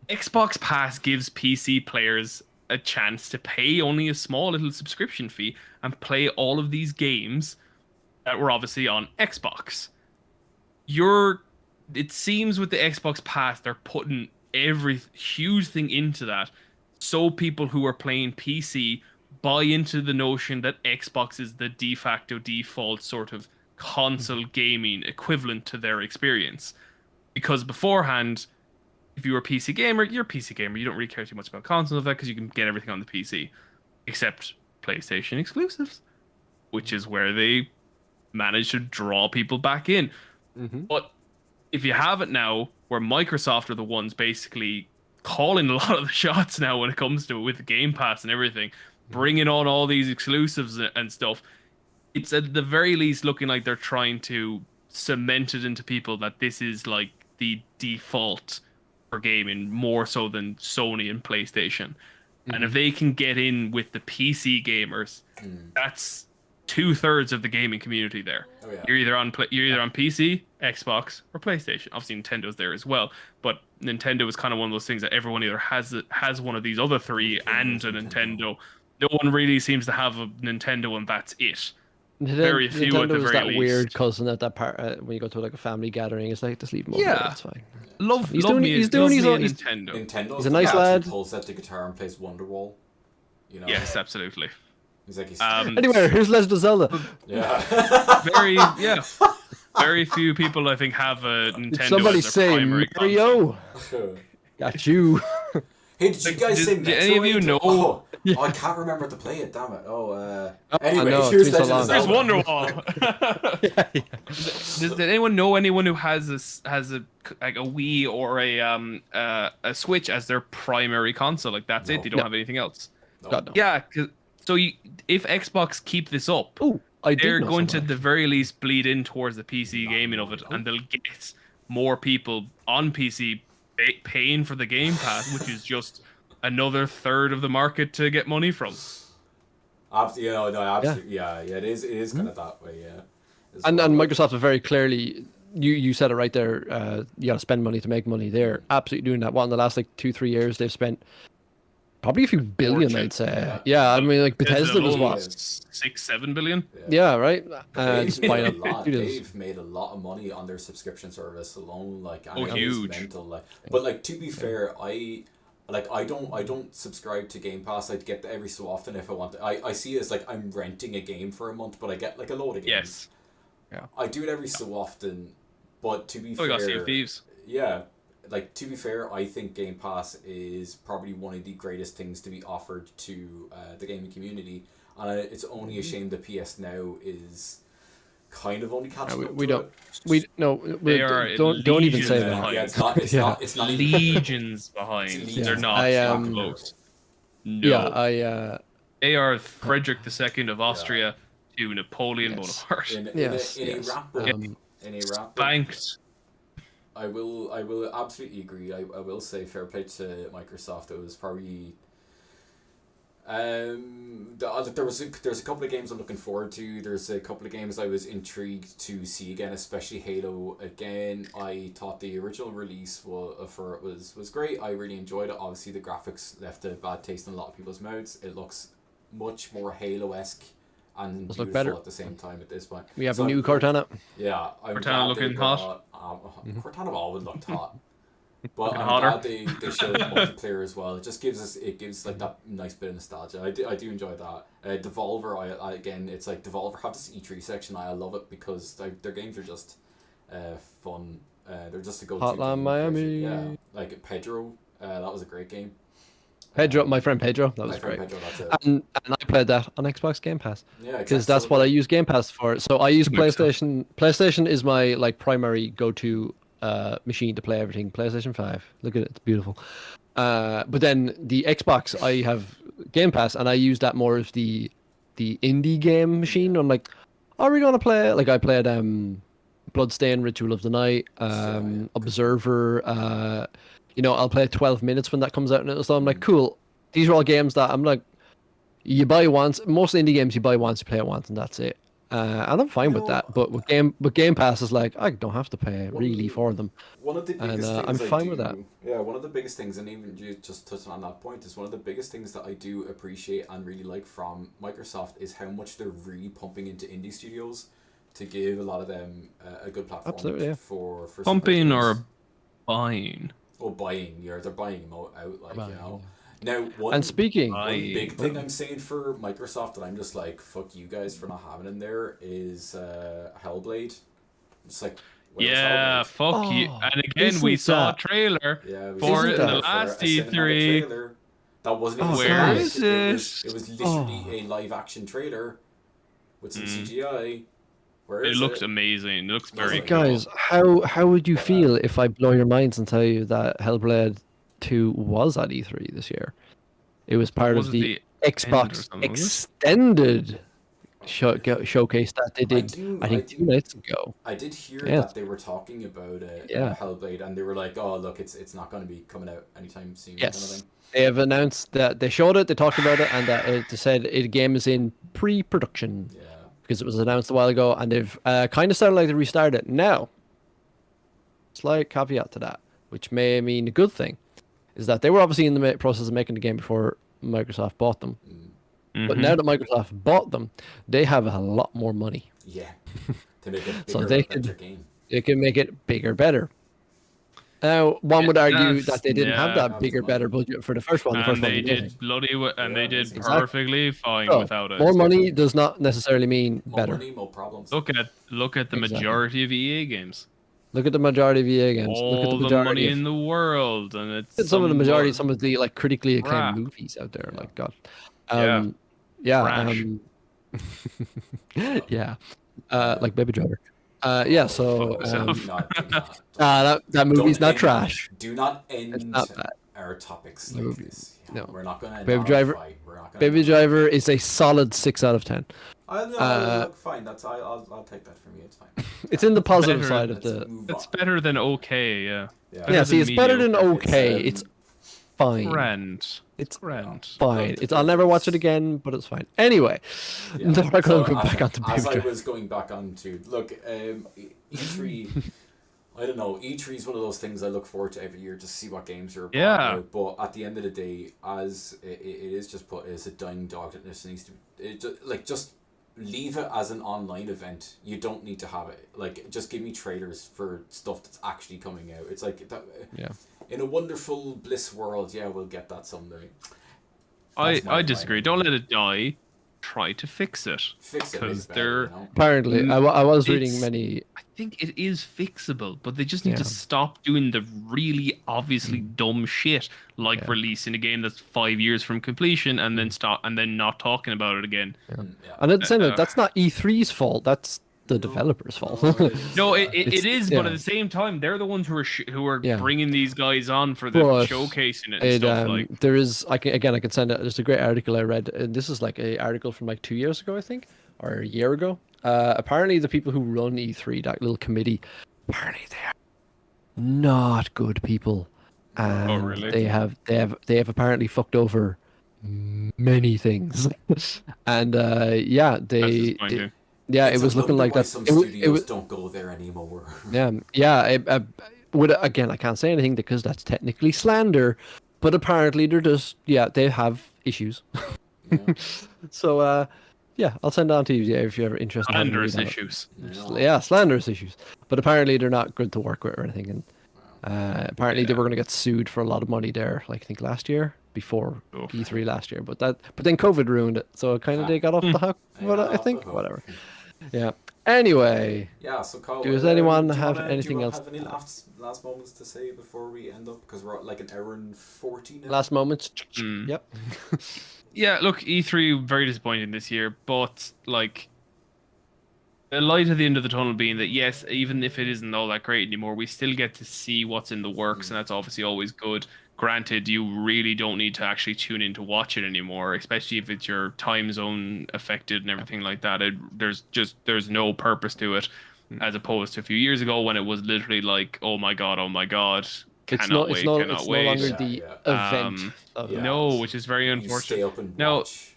Xbox Pass gives PC players a chance to pay only a small little subscription fee and play all of these games that were obviously on Xbox. It seems with the Xbox Pass, they're putting every huge thing into that, so people who are playing PC buy into the notion that Xbox is the de facto default sort of console gaming equivalent to their experience. Because beforehand, if you were a PC gamer, you're a PC gamer. You don't really care too much about consoles of that, because you can get everything on the PC, except PlayStation exclusives, which is where they manage to draw people back in. But if you have it now, where Microsoft are the ones basically calling a lot of the shots now when it comes to it, with the Game Pass and everything, bringing on all these exclusives and stuff, it's at the very least looking like they're trying to cement it into people that this is like the default for gaming, more so than Sony and PlayStation. And if they can get in with the PC gamers, that's 2/3 of the gaming community there. Oh, yeah. You're either on PC, Xbox, or PlayStation. Obviously, Nintendo's there as well, but Nintendo is kind of one of those things that everyone either has one of these other three and a Nintendo. No one really seems to have a Nintendo, and that's it. Very few at the Nintendo's very that least. weird cousin at that part when you go to like a family gathering. It's like, just leave him over there, Yeah. it's fine. He's doing his own- Nintendo. Nintendo's He's a nice the guy lad. who pulls out the guitar and plays Wonderwall. You know. Yes, absolutely. He's like Anyway, here's Legend of Zelda. yeah. Very few people, I think, have a Nintendo Somebody as their say primary console. Mario. Got you. Hey, did you guys say did any of you Metroid? know- Oh, I can't remember to play it. Damn it. Anyway, no, here's it's been so Legend of long. There's Zelda. Wonderwall. Does anyone know anyone who has a like a Wii or a Switch as their primary console? Like that's it. They don't No. have anything else. God, no. Yeah. If Xbox keep this up, Oh, I did they're know going to somebody. the very least bleed in towards the PC gaming of it, and they'll get more people on PC paying for the Game Pass, which is just another third of the market to get money from. Absolutely, yeah, it is kind of that way, yeah. As And well. Microsoft are very clearly, you said it right there. You got to spend money to make money. They're absolutely doing that. What, in the last like 2-3 years they've spent probably a few billion, Fortune. I'd say. Yeah, I mean, like Bethesda was what? 6-7 billion. Yeah, right. They've Just made buying a up lot. studios. They've made a lot of money on their subscription service alone. Like, and it is huge. mental. Like, but like to be fair, I don't subscribe to Game Pass. I get that every so often if I want to. I see it as like I'm renting a game for a month, but I get like a load of games. Yes. Yeah. I do it every so often, but to be Oh, we got Sea fair, of Thieves. yeah, like to be fair, I think Game Pass is probably one of the greatest things to be offered to the gaming community, and it's only a shame that PS Now is kind of only catching up. We to don't. it. We no. We, They are don't even say legions that. behind. Yeah, it's not. It's Yeah. not. It's not even. Legions behind. Legions. They're not. I, not um, close. No. Yeah, They are Frederick II of Austria to Napoleon Yes. Bonaparte. In Yes, a yes. rap book, in a rap book, Banked. I will absolutely agree. I will say fair play to Microsoft. It was probably there's a couple of games I'm looking forward to. There's a couple of games I was intrigued to see again, especially Halo. Again, I thought the original release for it was great. I really enjoyed it. Obviously, the graphics left a bad taste in a lot of people's mouths. It looks much more Halo-esque and Does look beautiful better. at the same time at this point. we have So a new I'm- Cortana. Yeah, I'm Cortana glad looking they hot? brought, Cortana always looked hot. But Looking I'm hotter. glad they showed multiplayer as well. It just gives like that nice bit of nostalgia. I do enjoy that. Devolver, I again, it's like Devolver have this E3 section. I love it because their games are just fun. They're just a go-to. Hotline game. Miami. Yeah, like Pedro. That was a great game. Pedro, my friend Pedro, that was My friend great. Pedro, that's it. And I played that on Xbox Game Pass Yeah, because exactly. that's what I use Game Pass for. So I use Makes sense. PlayStation. PlayStation is my like primary go-to machine to play everything. PlayStation 5. Look at it, it's beautiful. But then the Xbox, I have Game Pass, and I use that more as the indie game machine. I'm like, are we gonna play? Like I played Bloodstained, Ritual of the Night, yeah. Observer. I'll play 12 minutes when that comes out, and so I'm like, cool. These are all games that I'm like, you buy once. Most indie games you buy once, you play it once, and that's it. And I'm fine with that. But with Game Pass is like, I don't have to pay really for them. One of the And, biggest things I'm I fine do, with that. yeah, one of the biggest things, and even you just touching on that point, is one of the biggest things that I do appreciate and really like from Microsoft is how much they're really pumping into indie studios to give a lot of them a good platform Absolutely, yeah. for Pumping superheroes. or buying. Or buying, they're buying them out, like, Buying, you know. Now, And speaking, one Buying. big thing I'm saying for Microsoft that I'm just like, fuck you guys for not having in there is Hellblade. It's like, where's Yeah, Hellblade? fuck you. Oh, And again, we isn't saw a that- trailer Yeah, we for just it in did the for last a cinematic E3. trailer. That wasn't even Oh, Where cinematic. is It was it? literally Oh. a live action trailer with some Mm. CGI. Where It is looks it? amazing. It looks very Like, cool. guys, how would you feel if I blow your minds and tell you that Hellblade 2 was at E3 this year? It was part Was of it the end or Xbox something, was it? extended showcase that they did, I think, 2 do- nights ago. I did hear Yeah. that they were talking about Yeah. Hellblade, and they were like, "Oh, look, it's not going to be coming out anytime soon." Kind of Yes. thing. They have announced that they showed it, they talked about it, and that they said the game is in pre-production Yeah. because it was announced a while ago, and they've kind of sounded like they restarted it. Now, slight caveat to that, which may mean a good thing, is that they were obviously in the process of making the game before Microsoft bought them. But Mhm. now that Microsoft bought them, they have a lot more money. Yeah. To make it So bigger, they better could- game. They can make it bigger, better. Now, one would argue That's- that they didn't have yeah. that bigger, better budget for the first one. The And first one they was did amazing. bloody and they Yeah, did exactly. perfectly fine So, without it. more money does not necessarily mean More better. money, more problems. Look at the Exactly. majority of EA games. Look at the majority of EA games. Look at All the the majority money of, in the world, and it's look at some of the majority, more some of the like critically acclaimed crap. movies out there. Yeah. Like God, Yeah. yeah, Trash. yeah, like Baby Driver. Yeah, so Fuck yourself. Do not. that movie's Don't not end- trash. Do not end It's not bad. our topics The like movie. this. No. We're not going to end Baby on a Driver- fight. We're not gonna Baby end on a Driver is a solid 6 out of 10. look, fine. I'll take that from you. It's fine. It's in the positive better side of Let's the. move It's on. better than okay. Yeah. Yeah. Yeah, see, than it's better than mediocre. okay. It's, It's fine. Grand. It's Grand. fine. It's. I'll never watch it again, but it's fine. Anyway, Yeah. now we're So, going to go back onto as Baby I Driver. was going back onto look, E3. I don't know. E3 is one of those things I look forward to every year to see what games are. Yeah. Out. But at the end of the day, as it is just put as a dying dog that this needs to just leave it as an online event. You don't need to have it. Like, just give me trailers for stuff that's actually coming out. It's like that. Yeah. In a wonderful bliss world, yeah, we'll get that someday. I That's my disagree. mind. Don't let it die. Try to fix it. Fix it. 'Cause make it better, they're- you know? Apparently, I was reading It's- many. I think it is fixable, but they just need to Yeah. stop doing the really obviously dumb shit, like Yeah. releasing a game that's 5 years from completion and then not talking about it again. Yeah. And at the same time, that's not E3's fault. That's the developers' fault. No, it It's- is, but yeah. at the same time, they're the ones who are Yeah. bringing these guys on for the But showcasing it and It, stuff like. there is. I can send it. There's a great article I read. And this is like a article from like 2 years ago, I think, or a year ago. Apparently, the people who run E3, that little committee, apparently they are not good people, and really? they have apparently fucked over many things, and yeah, That's they. disappointing. Yeah, It's it was a looking wonder like why that. Some It studios was, don't go there anymore. yeah. Would again, I can't say anything because that's technically slander, but apparently they're just they have issues. Yeah. So yeah, I'll send it on to you if you're ever interested. in having a Slanderous read on it. issues. Yeah, slanderous issues. But apparently they're not good to work with or anything. And apparently they were going to get sued for a lot of money there, like I think last year, before Oof. E3 last year. But then COVID ruined it, so kind of they got off the hook. They But got I off think the hook. whatever. Yeah. Anyway, Yeah, so Kyle, does anyone do you have wanna, anything do you else have any to add? last moments to say before we end up? Because we're at like an hour and 40 now. Last moments. Hmm. Yep. Yeah, look, E3 very disappointing this year, but like the light at the end of the tunnel being that yes, even if it isn't all that great anymore, we still get to see what's in the works, and that's obviously always good. Granted, you really don't need to actually tune in to watch it anymore, especially if it's your time zone affected and everything like that. There's no purpose to it, as opposed to a few years ago when it was literally like, oh my god, cannot wait, cannot It's no wait. longer Yeah, the yeah. event of it. Yeah, No, which is very you unfortunate. stay up and Now, watch.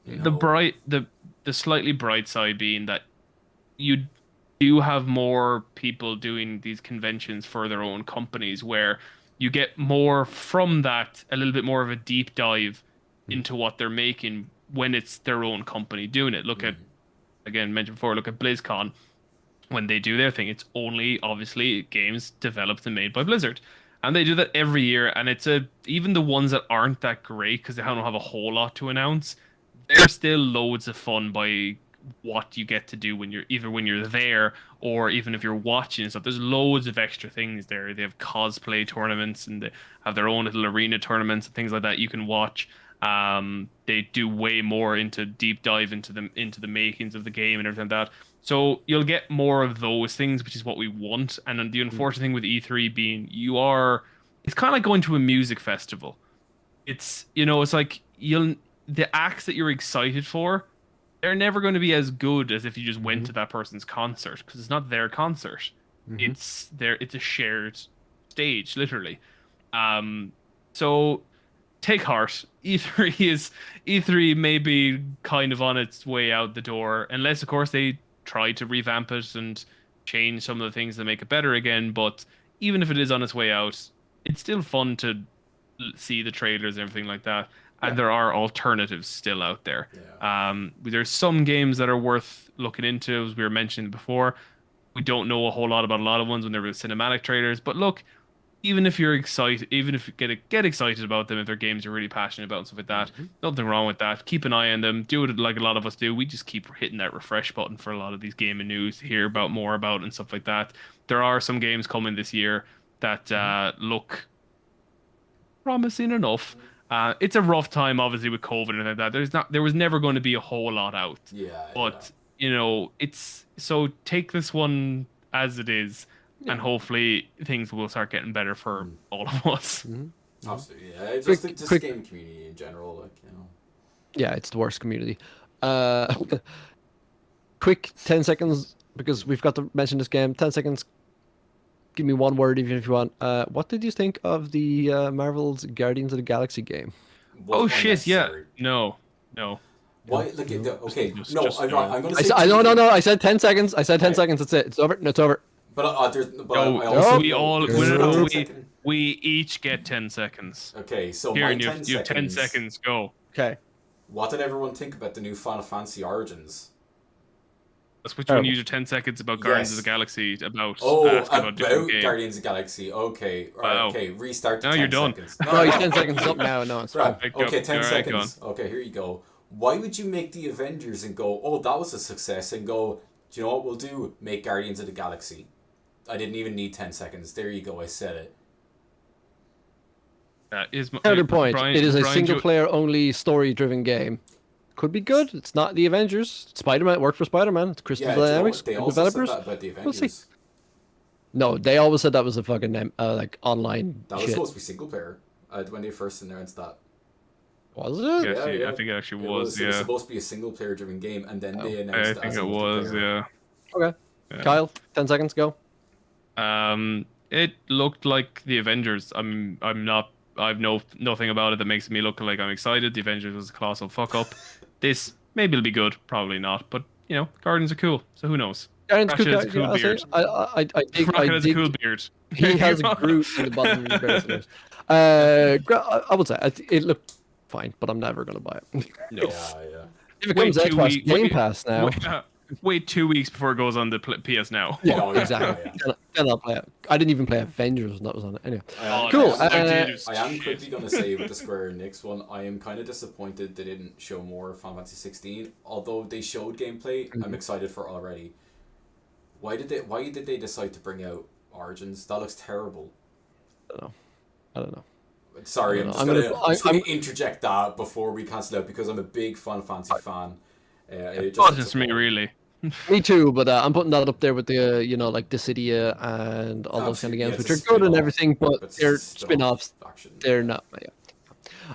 You know. the slightly bright side being that you do have more people doing these conventions for their own companies where you get more from that, a little bit more of a deep dive into what they're making when it's their own company doing it. Look at, again, mentioned before, look at BlizzCon. When they do their thing, it's only obviously games developed and made by Blizzard. And they do that every year, and even the ones that aren't that great because they don't have a whole lot to announce, they're still loads of fun by what you get to do when you're there or even if you're watching and stuff. There's loads of extra things there. They have cosplay tournaments and they have their own little arena tournaments and things like that you can watch. They do way more into deep dive into the makings of the game and everything like that. So you'll get more of those things, which is what we want. And then the unfortunate thing with E3 being it's kind of like going to a music festival. It's it's like the acts that you're excited for, they're never going to be as good as if you just went to that person's concert because it's not their concert. It's a shared stage, literally. So take heart. E3 may be kind of on its way out the door, unless of course they try to revamp it and change some of the things that make it better again. But even if it is on its way out, it's still fun to see the trailers and everything like that. And there are alternatives still out there. Yeah. There's some games that are worth looking into, as we were mentioning before. We don't know a whole lot about a lot of ones when they're cinematic trailers. But look, even if you're excited, even if you get excited about them, if they're games you're really passionate about and stuff like that, nothing wrong with that. Keep an eye on them. Do it like a lot of us do. We just keep hitting that refresh button for a lot of these gaming news to hear about more about and stuff like that. There are some games coming this year that look promising enough. It's a rough time, obviously, with COVID and that. There was never going to be a whole lot out. Yeah. But it's so take this one as it is, and hopefully things will start getting better for all of us. Absolutely. Yeah. It's just the gaming community in general, like Yeah, it's the worst community. Quick 10 seconds because we've got to mention this game. 10 seconds. Give me one word, even if you want. What did you think of the Marvel's Guardians of the Galaxy game? Oh shit! Yeah. No. Why? Like, okay. No. I'm gonna say. No. I said 10 seconds. I said 10 seconds. That's it. It's over. No, it's over. But No, I also, we each get 10 seconds. Okay, so Here, my and 10 you have 10 seconds. Go. Okay. What did everyone think about the new Final Fantasy Origins? Let's which one use your 10 seconds about Guardians of the Galaxy about about different game. Guardians of the Galaxy. Okay, all right, Wow. okay, restart. Now you're done. Seconds. No, he's 10 seconds up now. No, it's fine. Right. Okay, 10 All right, seconds. Okay, here you go. Why would you make the Avengers and go, oh, that was a success, and go, do you know what we'll do? Make Guardians of the Galaxy. I didn't even need 10 seconds. There you go. I said it. Counterpoint. Brian, It is a Brian, single-player only, story-driven game. Could be good. It's not the Avengers. Spider-Man. It worked for Spider-Man. It's Crystal Yeah, do you know Dynamics. what? They Good also developers. said that about the We'll see. Avengers. No, they always said that was a fucking like online That was shit. supposed to be single player when they first announced that. Was it? Yes, Yeah, I think it actually It was. It was Yeah, supposed to be a single player driven game, and then they I announced think as a it was. multiplayer. Yeah. Okay. Yeah. Kyle, 10 seconds, go. It looked like the Avengers. I've nothing about it that makes me look like I'm excited. The Avengers was a colossal fuck up. This maybe it'll be good, probably not. But Guardians are cool, so who knows? Guardians Ratchet has a cool I'll say, beard. I Rocket has a dig cool beard. he has a Groot in the bottom of his beard. I would say it looked fine, but I'm never gonna buy it. No. Yeah. If it Wait comes to 2 Xbox weeks- Game wait- Pass now, Wait 2 weeks before it goes on the PS Now. yeah, Oh, yeah, exactly. yeah. Cannot play it. I didn't even play Avengers when that was on it. Anyway, I am, Cool, I I am, did, it was I am shit. quickly going to say with the Square Enix one, I am kind of disappointed they didn't show more Final Fantasy 16. Although they showed gameplay, I'm excited for already. Why did they decide to bring out Origins? That looks terrible. I don't know. Sorry, I I'm don't just know. gonna, I'm interject that before we cancel out because I'm a big Final Fantasy fan. It Oh, just just me, really. Me too, but I'm putting that up there with the like Dissidia and all those kind of Absolutely, games, yeah, which it's are a good and spin-off. everything, but It's they're a spin-offs. faction. They're not. Yeah.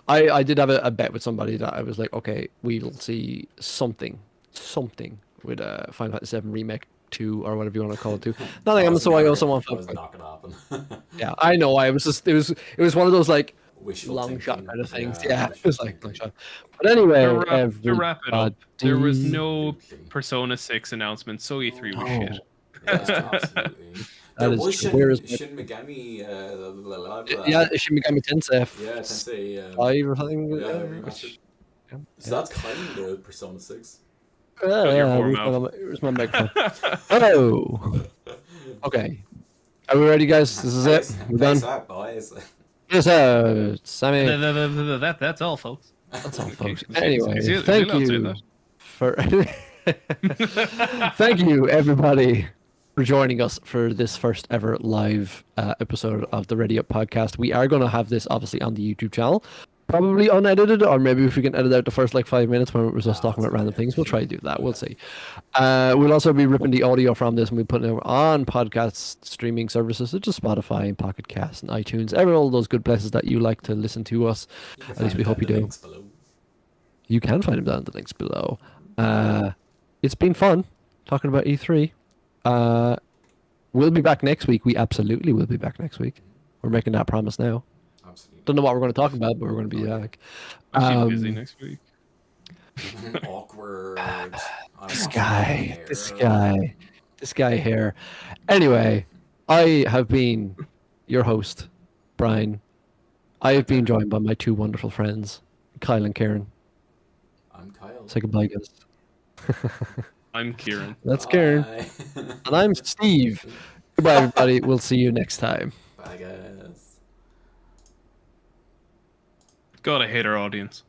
I did have a bet with somebody that I was like, okay, we'll see something with Final Fantasy 7 Remake 2 or whatever you want to call it. Too. Nothing. That So I was also want. not gonna happen. Yeah, I know. I was just. It was one of those like Wishful long shot thinking. kind of things. Yeah, Yeah, it wishful was like long thinking. shot. But anyway, To wrap it up, there was no Absolutely. Persona 6 announcement, so E3 was shit. Yeah, absolutely. That There is was true. Where is Shin Megami. yeah, Shin Megami Tensei Yeah, Tensei. 5 or something. Yeah, Which, yeah. So that's kind of Persona 6. your Where's mouth. where's my microphone? Hello. Okay. Are we ready, guys? This is it. We're done. Thanks for that, boys. Yes, Sammy. That's all, folks. That's all, Okay, folks. see- Anyway, see- thank see- you for. Thank you, everybody, for joining us for this first ever live episode of the Ready Up podcast. We are going to have this obviously on the YouTube channel, probably unedited, or maybe if we can edit out the first like 5 minutes when we're just talking about random things, we'll try to do that. We'll see. We'll also be ripping the audio from this and we put it on podcast streaming services such as Spotify and Pocket Cast and iTunes, all those good places that you like to listen to us. At least we hope you do. You can find them down in the links below. It's been fun talking about E3. We'll be back next week. We absolutely will be back next week. We're making that promise now. Absolutely. Don't know what we're going to talk about, but we're going to be back. I'm busy next week. Awkward. This guy here. Anyway, I have been your host, Brian. I have been joined by my two wonderful friends, Kyle and Karen. I'm Kyle. Say goodbye, guys. I'm Kieran. That's Karen. Bye. And I'm Steve. Goodbye, everybody. We'll see you next time. Bye, guys. God, I hate our audience.